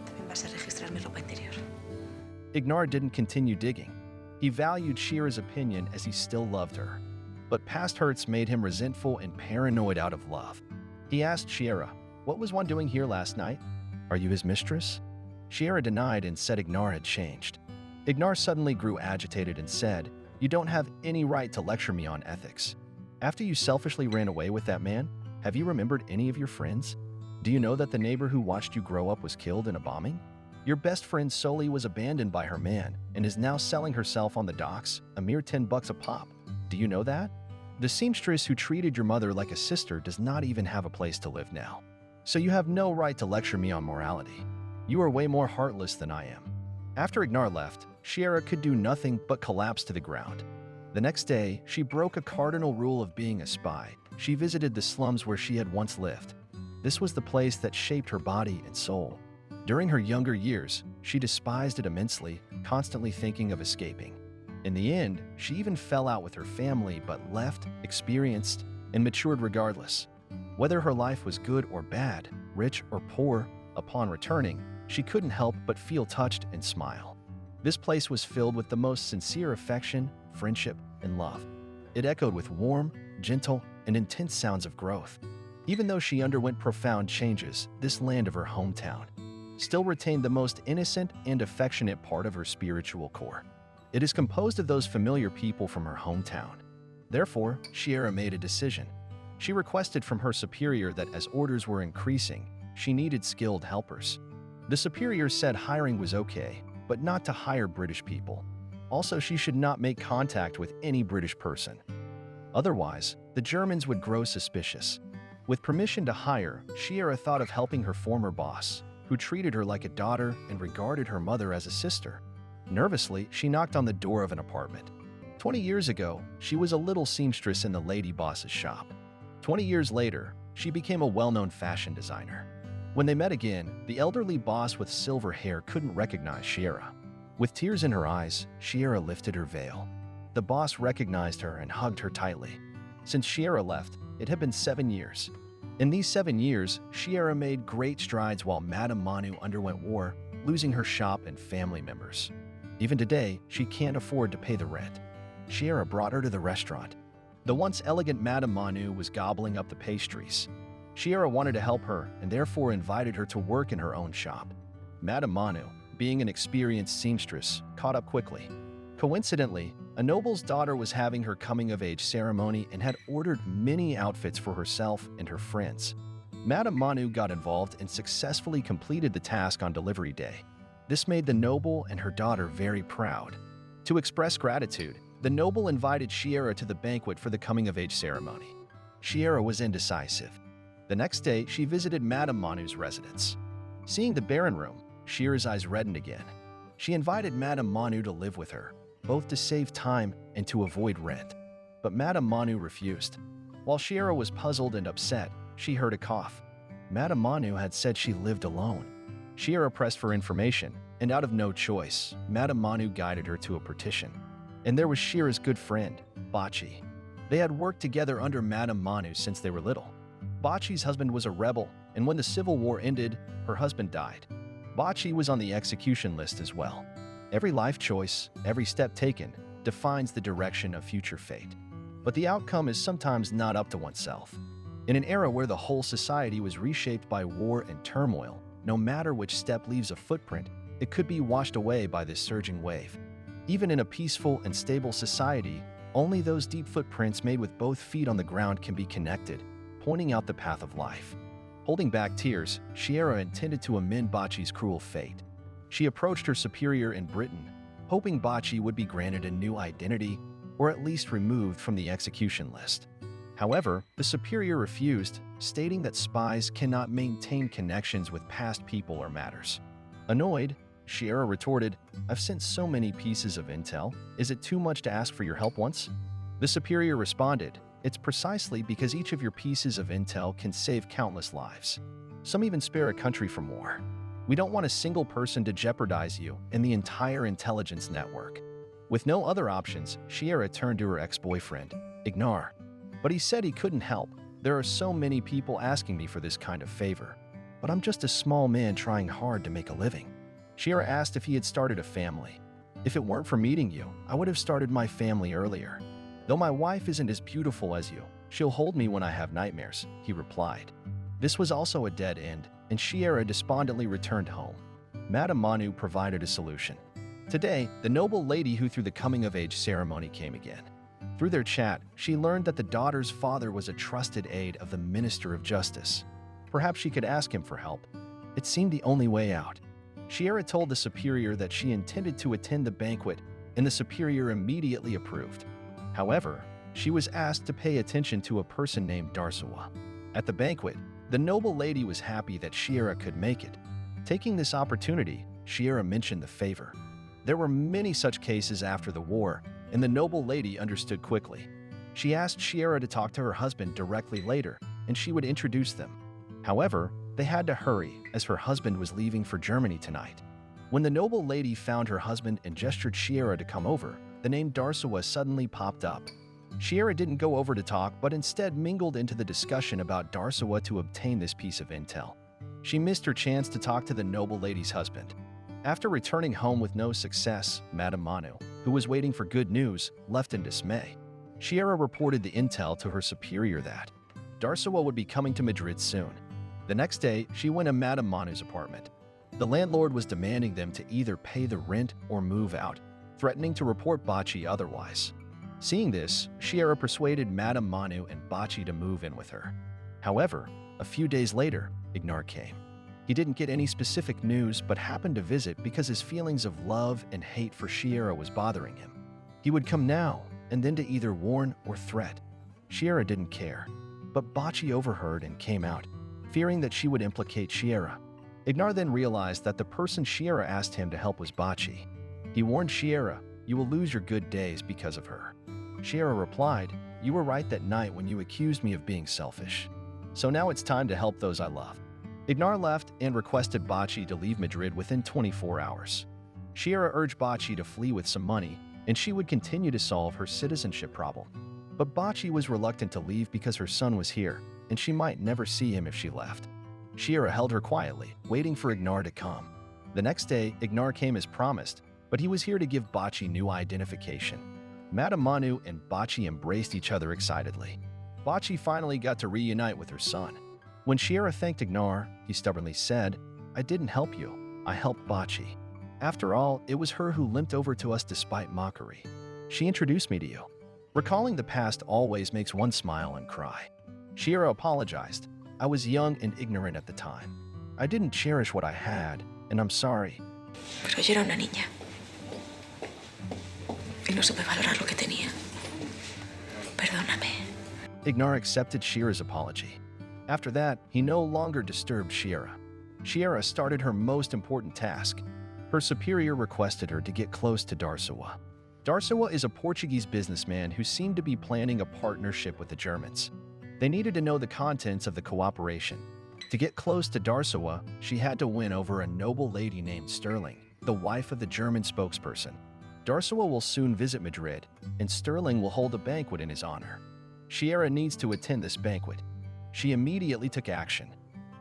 También vas a registrar mi ropa interior. Ignar didn't continue digging. He valued Shira's opinion as he still loved her. But past hurts made him resentful and paranoid out of love. He asked Shira, "What was one doing here last night? Are you his mistress?" Shira denied and said Ignar had changed. Ignar suddenly grew agitated and said, "You don't have any right to lecture me on ethics. After you selfishly ran away with that man, have you remembered any of your friends? Do you know that the neighbor who watched you grow up was killed in a bombing? Your best friend Soli was abandoned by her man and is now selling herself on the docks, a mere $10 a pop. Do you know that? The seamstress who treated your mother like a sister does not even have a place to live now. So you have no right to lecture me on morality. You are way more heartless than I am." After Ignar left, Shira could do nothing but collapse to the ground. The next day, she broke a cardinal rule of being a spy. She visited the slums where she had once lived. This was the place that shaped her body and soul. During her younger years, she despised it immensely, constantly thinking of escaping. In the end, she even fell out with her family but left, experienced, and matured regardless. Whether her life was good or bad, rich or poor, upon returning, she couldn't help but feel touched and smile. This place was filled with the most sincere affection, friendship, and love. It echoed with warm, gentle, and intense sounds of growth. Even though she underwent profound changes, this land of her hometown still retained the most innocent and affectionate part of her spiritual core. It is composed of those familiar people from her hometown. Therefore, Shira made a decision. She requested from her superior that as orders were increasing, she needed skilled helpers. The superior said hiring was okay, but not to hire British people. Also, she should not make contact with any British person. Otherwise, the Germans would grow suspicious. With permission to hire, Shira thought of helping her former boss, who treated her like a daughter and regarded her mother as a sister. Nervously, she knocked on the door of an apartment. 20 years ago, she was a little seamstress in the lady boss's shop. 20 years later, she became a well-known fashion designer. When they met again, the elderly boss with silver hair couldn't recognize Shira. With tears in her eyes, Shira lifted her veil. The boss recognized her and hugged her tightly. Since Shira left, it had been 7 years. In these 7 years, Shira made great strides while Madame Manu underwent war, losing her shop and family members. Even today, she can't afford to pay the rent. Shira brought her to the restaurant. The once elegant Madame Manu was gobbling up the pastries. Shira wanted to help her and therefore invited her to work in her own shop. Madame Manu, being an experienced seamstress, caught up quickly. Coincidentally, a noble's daughter was having her coming-of-age ceremony and had ordered many outfits for herself and her friends. Madame Manu got involved and successfully completed the task on delivery day. This made the noble and her daughter very proud. To express gratitude, the noble invited Shira to the banquet for the coming-of-age ceremony. Shira was indecisive. The next day, she visited Madame Manu's residence. Seeing the barren room, Shira's eyes reddened again. She invited Madame Manu to live with her, both to save time and to avoid rent. But Madame Manu refused. While Shira was puzzled and upset, she heard a cough. Madame Manu had said she lived alone. Shira pressed for information, and out of no choice, Madame Manu guided her to a partition. And there was Shira's good friend, Bachi. They had worked together under Madame Manu since they were little. Bachi's husband was a rebel, and when the Civil War ended, her husband died. Bachi was on the execution list as well. Every life choice, every step taken, defines the direction of future fate. But the outcome is sometimes not up to oneself. In an era where the whole society was reshaped by war and turmoil, no matter which step leaves a footprint, it could be washed away by this surging wave. Even in a peaceful and stable society, only those deep footprints made with both feet on the ground can be connected, pointing out the path of life. Holding back tears, Shira intended to amend Bachi's cruel fate. She approached her superior in Britain, hoping Bachi would be granted a new identity or at least removed from the execution list. However, the superior refused, stating that spies cannot maintain connections with past people or matters. Annoyed, Shira retorted, "I've sent so many pieces of intel. Is it too much to ask for your help once?" The superior responded, "It's precisely because each of your pieces of intel can save countless lives. Some even spare a country from war. We don't want a single person to jeopardize you and the entire intelligence network." With no other options, Shira turned to her ex-boyfriend, Ignar. But he said he couldn't help. "There are so many people asking me for this kind of favor, but I'm just a small man trying hard to make a living." Shira asked if he had started a family. If it weren't for meeting you, I would have started my family earlier. Though my wife isn't as beautiful as you, she'll hold me when I have nightmares, he replied. This was also a dead end, and Sira despondently returned home. Madame Manu provided a solution. Today, the noble lady who threw the coming-of-age ceremony came again. Through their chat, she learned that the daughter's father was a trusted aide of the Minister of Justice. Perhaps she could ask him for help. It seemed the only way out. Sira told the superior that she intended to attend the banquet, and the superior immediately approved. However, she was asked to pay attention to a person named Darsawa. At the banquet, the noble lady was happy that Sira could make it. Taking this opportunity, Sira mentioned the favor. There were many such cases after the war, and the noble lady understood quickly. She asked Sira to talk to her husband directly later, and she would introduce them. However, they had to hurry, as her husband was leaving for Germany tonight. When the noble lady found her husband and gestured Sira to come over, the name Darsawa suddenly popped up. Sira didn't go over to talk, but instead mingled into the discussion about Darsawa to obtain this piece of intel. She missed her chance to talk to the noble lady's husband. After returning home with no success, Madame Manu, who was waiting for good news, left in dismay. Sira reported the intel to her superior that Darsawa would be coming to Madrid soon. The next day, she went to Madame Manu's apartment. The landlord was demanding them to either pay the rent or move out, threatening to report Bachi otherwise. Seeing this, Sira persuaded Madame Manu and Bachi to move in with her. However, a few days later, Ignar came. He didn't get any specific news but happened to visit because his feelings of love and hate for Sira was bothering him. He would come now and then to either warn or threat. Sira didn't care, but Bachi overheard and came out, fearing that she would implicate Sira. Ignar then realized that the person Sira asked him to help was Bachi. He warned Sira, "You will lose your good days because of her." Sira replied, "You were right that night when you accused me of being selfish. So now it's time to help those I love." Ignar left and requested Bachi to leave Madrid within 24 hours. Sira urged Bachi to flee with some money, and she would continue to solve her citizenship problem. But Bachi was reluctant to leave because her son was here, and she might never see him if she left. Sira held her quietly, waiting for Ignar to come. The next day, Ignar came as promised, but he was here to give Bachi new identification. Madame Manu and Bachi embraced each other excitedly. Bachi finally got to reunite with her son. When Sira thanked Ignar, he stubbornly said, "I didn't help you. I helped Bachi. After all, it was her who limped over to us despite mockery. She introduced me to you." Recalling the past always makes one smile and cry. Sira apologized. "I was young and ignorant at the time. I didn't cherish what I had, and I'm sorry." Pero yo era una niña. Y no supe valorar lo que tenía. Perdóname. Ignar accepted Shira's apology. After that, he no longer disturbed Sira. Sira started her most important task. Her superior requested her to get close to Darsawa. Darsawa is a Portuguese businessman who seemed to be planning a partnership with the Germans. They needed to know the contents of the cooperation. To get close to Darsawa, she had to win over a noble lady named Sterling, the wife of the German spokesperson. Darsawa will soon visit Madrid, and Sterling will hold a banquet in his honor. Sira needs to attend this banquet. She immediately took action.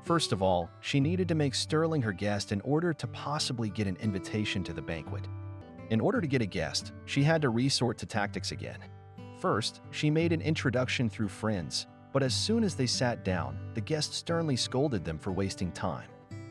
First of all, she needed to make Sterling her guest in order to possibly get an invitation to the banquet. In order to get a guest, she had to resort to tactics again. First, she made an introduction through friends, but as soon as they sat down, the guest sternly scolded them for wasting time.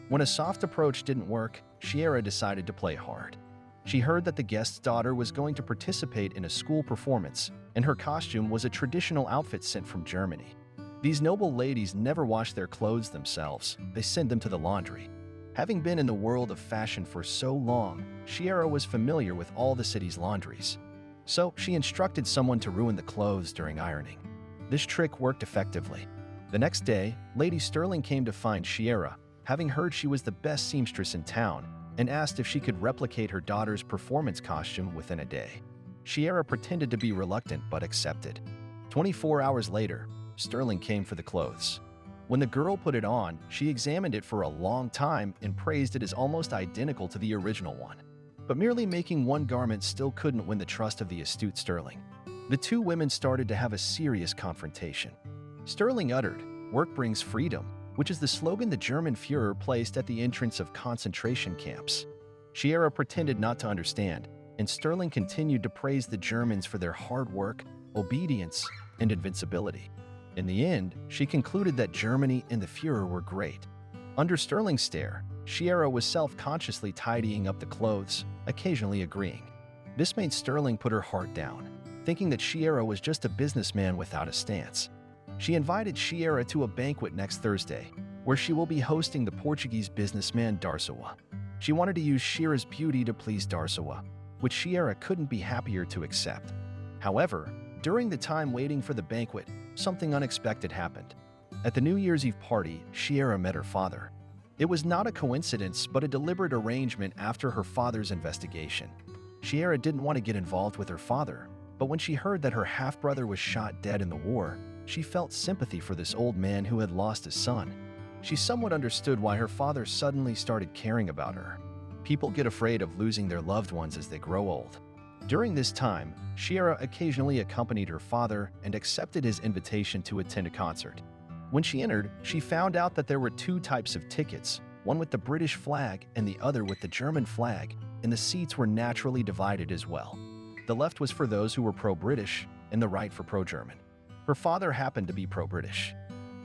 When a soft approach didn't work, Sira decided to play hard. She heard that the guest's daughter was going to participate in a school performance, and her costume was a traditional outfit sent from Germany. These noble ladies never wash their clothes themselves, they send them to the laundry. Having been in the world of fashion for so long, Sira was familiar with all the city's laundries. So she instructed someone to ruin the clothes during ironing. This trick worked effectively. The next day, Lady Sterling came to find Sira, having heard she was the best seamstress in town, and asked if she could replicate her daughter's performance costume within a day. Sira pretended to be reluctant but accepted. 24 hours later, Sterling came for the clothes. When the girl put it on, she examined it for a long time and praised it as almost identical to the original one. But merely making one garment still couldn't win the trust of the astute Sterling. The two women started to have a serious confrontation. Sterling uttered, "Work brings freedom," which is the slogan the German Führer placed at the entrance of concentration camps. Sira pretended not to understand, and Sterling continued to praise the Germans for their hard work, obedience, and invincibility. In the end, she concluded that Germany and the Führer were great. Under Sterling's stare, Sira was self-consciously tidying up the clothes, occasionally agreeing. This made Sterling put her heart down, thinking that Sira was just a businessman without a stance. She invited Sira to a banquet next Thursday, where she will be hosting the Portuguese businessman Darsawa. She wanted to use Shira's beauty to please Darsawa, which Sira couldn't be happier to accept. However, during the time waiting for the banquet, something unexpected happened. At the New Year's Eve party, Sira met her father. It was not a coincidence, but a deliberate arrangement after her father's investigation. Sira didn't want to get involved with her father, but when she heard that her half-brother was shot dead in the war, she felt sympathy for this old man who had lost his son. She somewhat understood why her father suddenly started caring about her. People get afraid of losing their loved ones as they grow old. During this time, Sira occasionally accompanied her father and accepted his invitation to attend a concert. When she entered, she found out that there were two types of tickets, one with the British flag and the other with the German flag, and the seats were naturally divided as well. The left was for those who were pro-British and the right for pro-German. Her father happened to be pro-British.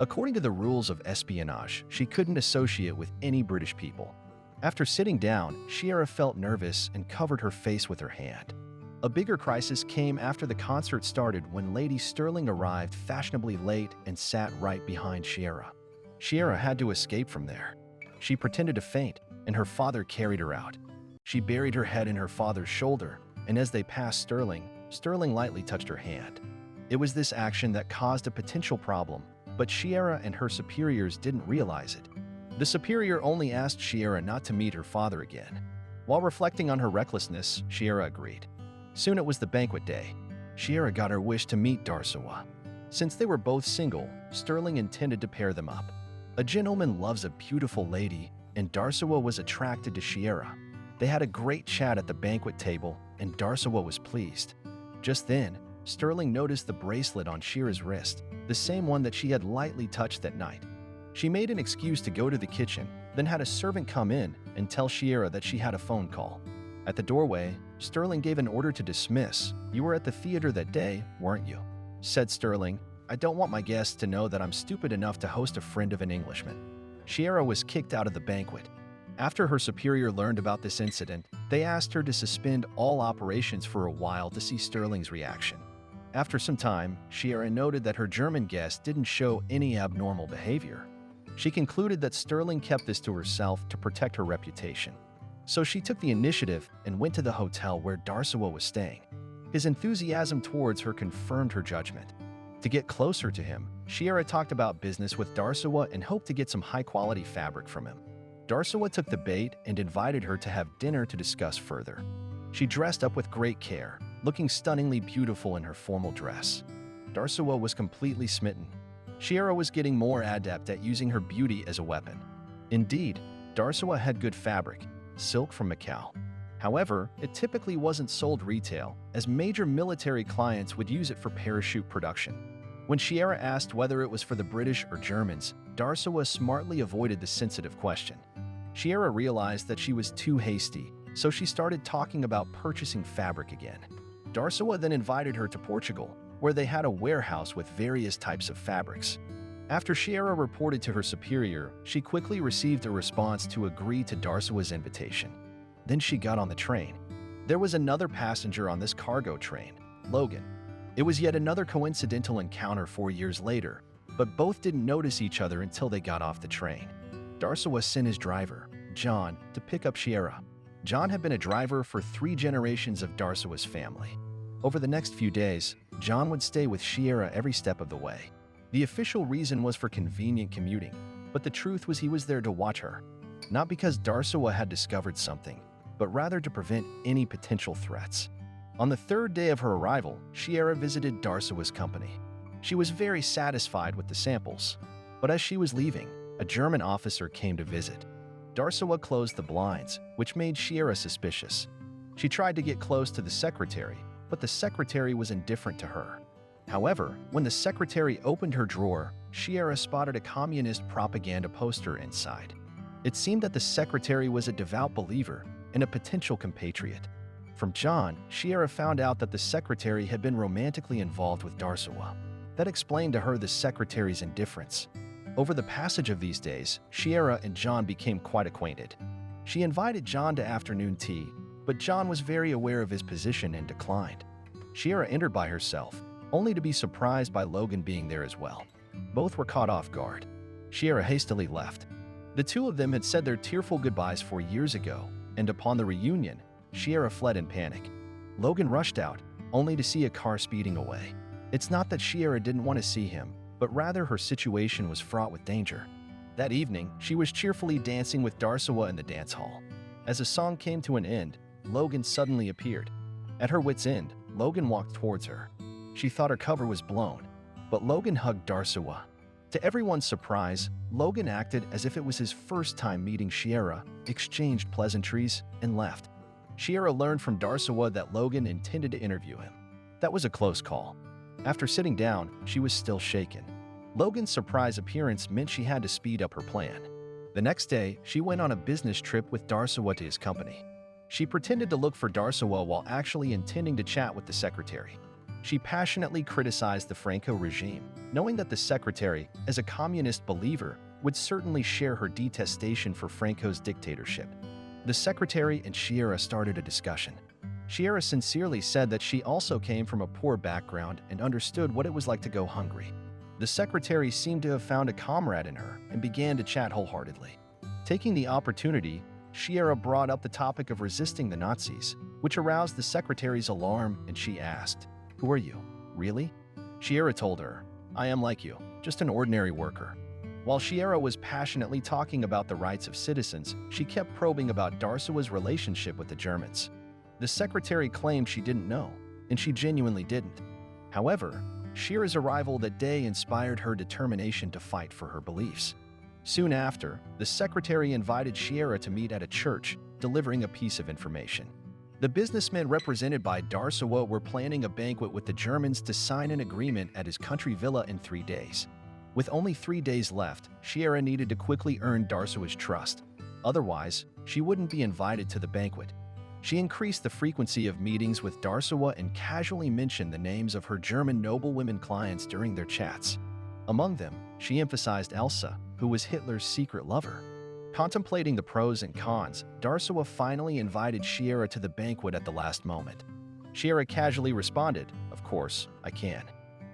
According to the rules of espionage, she couldn't associate with any British people. After sitting down, Sira felt nervous and covered her face with her hand. A bigger crisis came after the concert started when Lady Sterling arrived fashionably late and sat right behind Sira. Sira had to escape from there. She pretended to faint, and her father carried her out. She buried her head in her father's shoulder, and as they passed Sterling, Sterling lightly touched her hand. It was this action that caused a potential problem, but Sira and her superiors didn't realize it. The superior only asked Sira not to meet her father again. While reflecting on her recklessness, Sira agreed. Soon it was the banquet day. Sira got her wish to meet Darsawa. Since they were both single, Sterling intended to pair them up. A gentleman loves a beautiful lady, and Darsawa was attracted to Sira. They had a great chat at the banquet table, and Darsawa was pleased. Just then, Sterling noticed the bracelet on Shira's wrist, the same one that she had lightly touched that night. She made an excuse to go to the kitchen, then had a servant come in and tell Sira that she had a phone call. At the doorway, Sterling gave an order to dismiss. "You were at the theater that day, weren't you?" said Sterling. "I don't want my guests to know that I'm stupid enough to host a friend of an Englishman." Sira was kicked out of the banquet. After her superior learned about this incident, they asked her to suspend all operations for a while to see Sterling's reaction. After some time, Sira noted that her German guest didn't show any abnormal behavior. She concluded that Sterling kept this to herself to protect her reputation. So she took the initiative and went to the hotel where Darsawa was staying. His enthusiasm towards her confirmed her judgment. To get closer to him, Sira talked about business with Darsawa and hoped to get some high-quality fabric from him. Darsawa took the bait and invited her to have dinner to discuss further. She dressed up with great care, looking stunningly beautiful in her formal dress. Darsawa was completely smitten. Sira was getting more adept at using her beauty as a weapon. Indeed, Darsawa had good fabric, silk from Macau. However, it typically wasn't sold retail, as major military clients would use it for parachute production. When Sira asked whether it was for the British or Germans, Darsawa smartly avoided the sensitive question. Sira realized that she was too hasty, so she started talking about purchasing fabric again. Darsawa then invited her to Portugal, where they had a warehouse with various types of fabrics. After Sira reported to her superior, she quickly received a response to agree to Darsawa's invitation. Then she got on the train. There was another passenger on this cargo train, Logan. It was yet another coincidental encounter 4 years later, but both didn't notice each other until they got off the train. Darsawa sent his driver, John, to pick up Sira. John had been a driver for 3 generations of Darsawa's family. Over the next few days, John would stay with Sira every step of the way. The official reason was for convenient commuting, but the truth was he was there to watch her. Not because Darsawa had discovered something, but rather to prevent any potential threats. On the 3rd day of her arrival, Sira visited Darsawa's company. She was very satisfied with the samples, but as she was leaving, a German officer came to visit. Darsawa closed the blinds, which made Sira suspicious. She tried to get close to the secretary, but the secretary was indifferent to her. However, when the secretary opened her drawer, Sira spotted a communist propaganda poster inside. It seemed that the secretary was a devout believer and a potential compatriot. From John, Sira found out that the secretary had been romantically involved with Darsawa. That explained to her the secretary's indifference. Over the passage of these days, Sira and John became quite acquainted. She invited John to afternoon tea, but John was very aware of his position and declined. Sira entered by herself, only to be surprised by Logan being there as well. Both were caught off guard. Sira hastily left. The two of them had said their tearful goodbyes 4 years ago, and upon the reunion, Sira fled in panic. Logan rushed out, only to see a car speeding away. It's not that Sira didn't want to see him, but rather her situation was fraught with danger. That evening, she was cheerfully dancing with Darsawa in the dance hall. As the song came to an end, Logan suddenly appeared. At her wit's end, Logan walked towards her. She thought her cover was blown, but Logan hugged Darsawa. To everyone's surprise, Logan acted as if it was his first time meeting Sira, exchanged pleasantries, and left. Sira learned from Darsawa that Logan intended to interview him. That was a close call. After sitting down, she was still shaken. Logan's surprise appearance meant she had to speed up her plan. The next day, she went on a business trip with Darsawa to his company. She pretended to look for Darsawa while actually intending to chat with the secretary. She passionately criticized the Franco regime, knowing that the secretary, as a communist believer, would certainly share her detestation for Franco's dictatorship. The secretary and Sira started a discussion. Sira sincerely said that she also came from a poor background and understood what it was like to go hungry. The secretary seemed to have found a comrade in her and began to chat wholeheartedly. Taking the opportunity, Sira brought up the topic of resisting the Nazis, which aroused the secretary's alarm, and she asked, "Who are you? Really?" Sira told her, "I am like you, just an ordinary worker." While Sira was passionately talking about the rights of citizens, she kept probing about Darsawa's relationship with the Germans. The secretary claimed she didn't know, and she genuinely didn't. However, Shira's arrival that day inspired her determination to fight for her beliefs. Soon after, the secretary invited Sira to meet at a church, delivering a piece of information. The businessmen represented by Darsawa were planning a banquet with the Germans to sign an agreement at his country villa in 3 days. With only 3 days left, Sira needed to quickly earn Darsawa's trust. Otherwise, she wouldn't be invited to the banquet. She increased the frequency of meetings with Darsawa and casually mentioned the names of her German noblewomen clients during their chats. Among them, she emphasized Elsa, who was Hitler's secret lover. Contemplating the pros and cons, Darsawa finally invited Sira to the banquet at the last moment. Sira casually responded, "Of course, I can."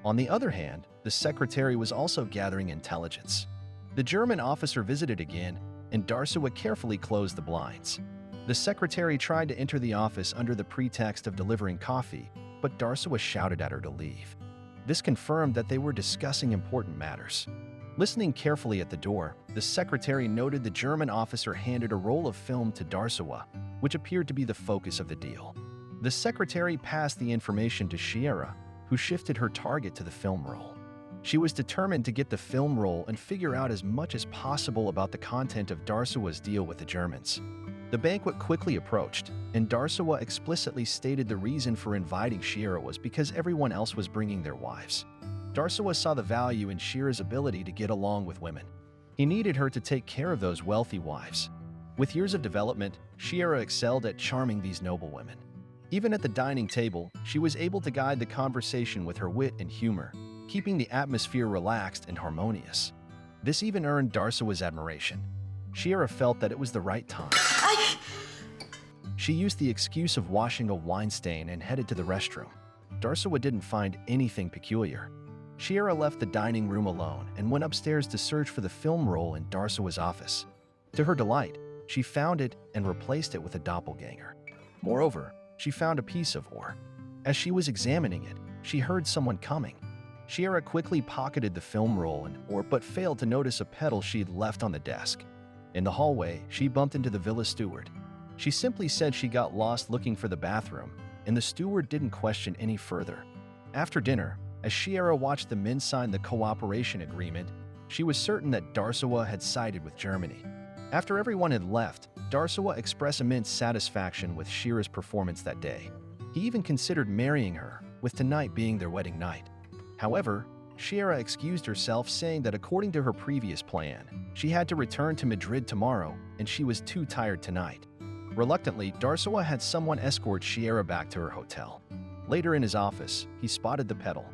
On the other hand, the secretary was also gathering intelligence. The German officer visited again, and Darsawa carefully closed the blinds. The secretary tried to enter the office under the pretext of delivering coffee, but Darsawa shouted at her to leave. This confirmed that they were discussing important matters. Listening carefully at the door, the secretary noted the German officer handed a roll of film to Darsawa, which appeared to be the focus of the deal. The secretary passed the information to Sira, who shifted her target to the film roll. She was determined to get the film roll and figure out as much as possible about the content of Darsawa's deal with the Germans. The banquet quickly approached, and Darsawa explicitly stated the reason for inviting Sira was because everyone else was bringing their wives. Darsawa saw the value in Shira's ability to get along with women. He needed her to take care of those wealthy wives. With years of development, Sira excelled at charming these noble women. Even at the dining table, she was able to guide the conversation with her wit and humor, keeping the atmosphere relaxed and harmonious. This even earned Darsawa's admiration. Sira felt that it was the right time. She used the excuse of washing a wine stain and headed to the restroom. Darsawa didn't find anything peculiar. Sira left the dining room alone and went upstairs to search for the film roll in Darsawa's office. To her delight, she found it and replaced it with a doppelganger. Moreover, she found a piece of ore. As she was examining it, she heard someone coming. Sira quickly pocketed the film roll and ore but failed to notice a pedal she'd left on the desk. In the hallway, she bumped into the villa steward. She simply said she got lost looking for the bathroom, and the steward didn't question any further. After dinner, as Sira watched the men sign the cooperation agreement, she was certain that Darsawa had sided with Germany. After everyone had left, Darsawa expressed immense satisfaction with Shira's performance that day. He even considered marrying her, with tonight being their wedding night. However, Sira excused herself, saying that according to her previous plan, she had to return to Madrid tomorrow and she was too tired tonight. Reluctantly, Darsowa had someone escort Sierra back to her hotel. Later in his office, he spotted the pedal.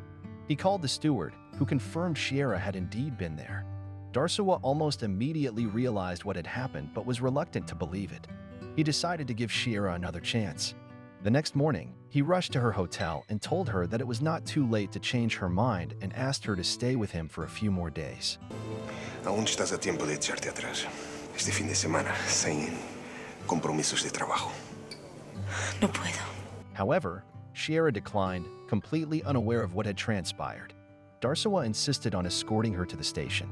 He called the steward, who confirmed Sierra had indeed been there. Darsowa almost immediately realized what had happened but was reluctant to believe it. He decided to give Sierra another chance. The next morning, he rushed to her hotel and told her that it was not too late to change her mind and asked her to stay with him for a few more days. Aún estás a tiempo de echarte atrás. Este fin de semana, sin compromisos de trabajo. No puedo. However, Sierra declined, completely unaware of what had transpired. Darsowa insisted on escorting her to the station.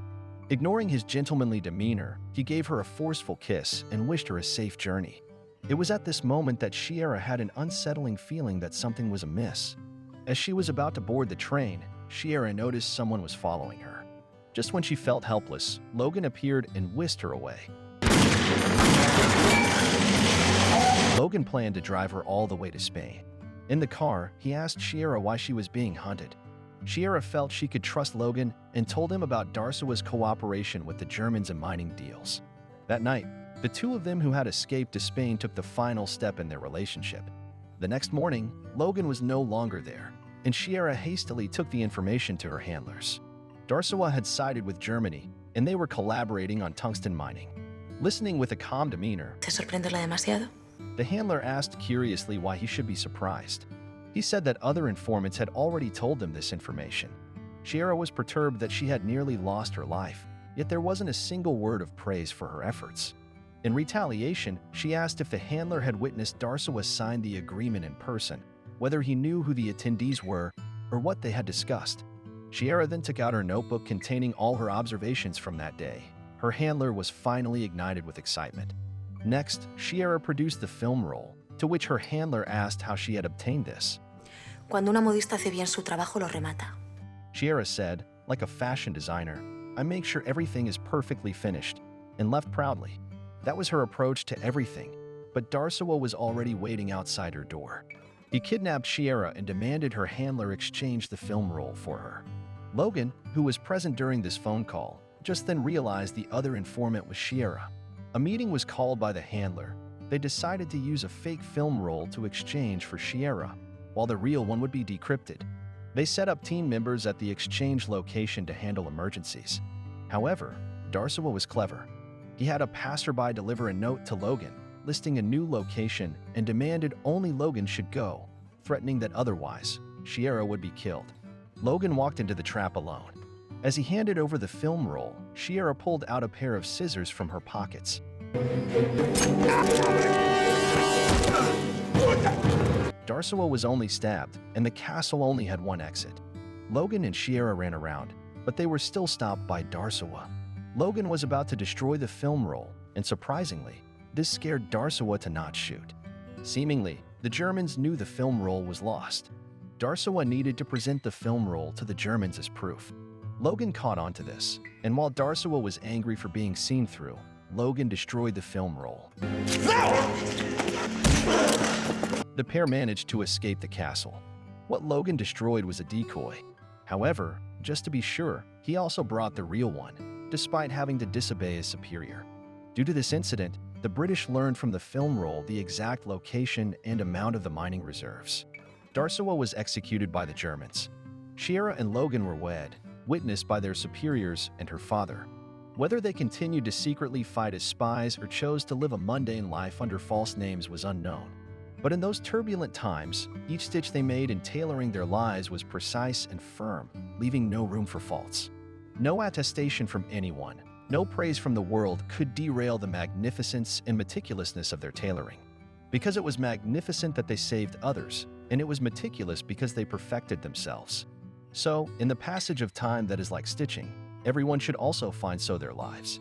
Ignoring his gentlemanly demeanor, he gave her a forceful kiss and wished her a safe journey. It was at this moment that Sierra had an unsettling feeling that something was amiss. As she was about to board the train, Sierra noticed someone was following her. Just when she felt helpless, Logan appeared and whisked her away. Logan planned to drive her all the way to Spain. In the car, he asked Sierra why she was being hunted. Sierra felt she could trust Logan and told him about Darsowa's cooperation with the Germans in mining deals. That night, the two of them who had escaped to Spain took the final step in their relationship. The next morning, Logan was no longer there, and Sierra hastily took the information to her handlers. Darsowa had sided with Germany, and they were collaborating on tungsten mining. Listening with a calm demeanor, ¿Te sorprenderla demasiado? the handler asked curiously why he should be surprised. He said that other informants had already told them this information. Sierra was perturbed that she had nearly lost her life, yet there wasn't a single word of praise for her efforts. In retaliation, she asked if the handler had witnessed Darsowa sign the agreement in person, whether he knew who the attendees were, or what they had discussed. Sierra then took out her notebook containing all her observations from that day. Her handler was finally ignited with excitement. Next, Sierra produced the film roll, to which her handler asked how she had obtained this. Cuando una modista hace bien su trabajo, lo remata. Sierra said, like a fashion designer, "I make sure everything is perfectly finished," and left proudly. That was her approach to everything, but Darsowa was already waiting outside her door. He kidnapped Sierra and demanded her handler exchange the film roll for her. Logan, who was present during this phone call, just then realized the other informant was Sierra. A meeting was called by the handler. They decided to use a fake film roll to exchange for Sierra, while the real one would be decrypted. They set up team members at the exchange location to handle emergencies. However, Darsowa was clever. He had a passerby deliver a note to Logan, listing a new location and demanded only Logan should go, threatening that otherwise, Sierra would be killed. Logan walked into the trap alone. As he handed over the film roll, Sierra pulled out a pair of scissors from her pockets. Darsowa was only stabbed, and the castle only had one exit. Logan and Sierra ran around, but they were still stopped by Darsowa. Logan was about to destroy the film roll, and surprisingly, this scared Darsowa to not shoot. Seemingly, the Germans knew the film roll was lost. Darsowa needed to present the film roll to the Germans as proof. Logan caught on to this, and while Darsowa was angry for being seen through, Logan destroyed the film roll. The pair managed to escape the castle. What Logan destroyed was a decoy. However, just to be sure, he also brought the real one, despite having to disobey his superior. Due to this incident, the British learned from the film roll the exact location and amount of the mining reserves. Darsowa was executed by the Germans. Sierra and Logan were wed, witnessed by their superiors and her father. Whether they continued to secretly fight as spies or chose to live a mundane life under false names was unknown. But in those turbulent times, each stitch they made in tailoring their lives was precise and firm, leaving no room for faults. No attestation from anyone, no praise from the world could derail the magnificence and meticulousness of their tailoring. Because it was magnificent that they saved others, and it was meticulous because they perfected themselves. So, in the passage of time that is like stitching, everyone should also find so their lives.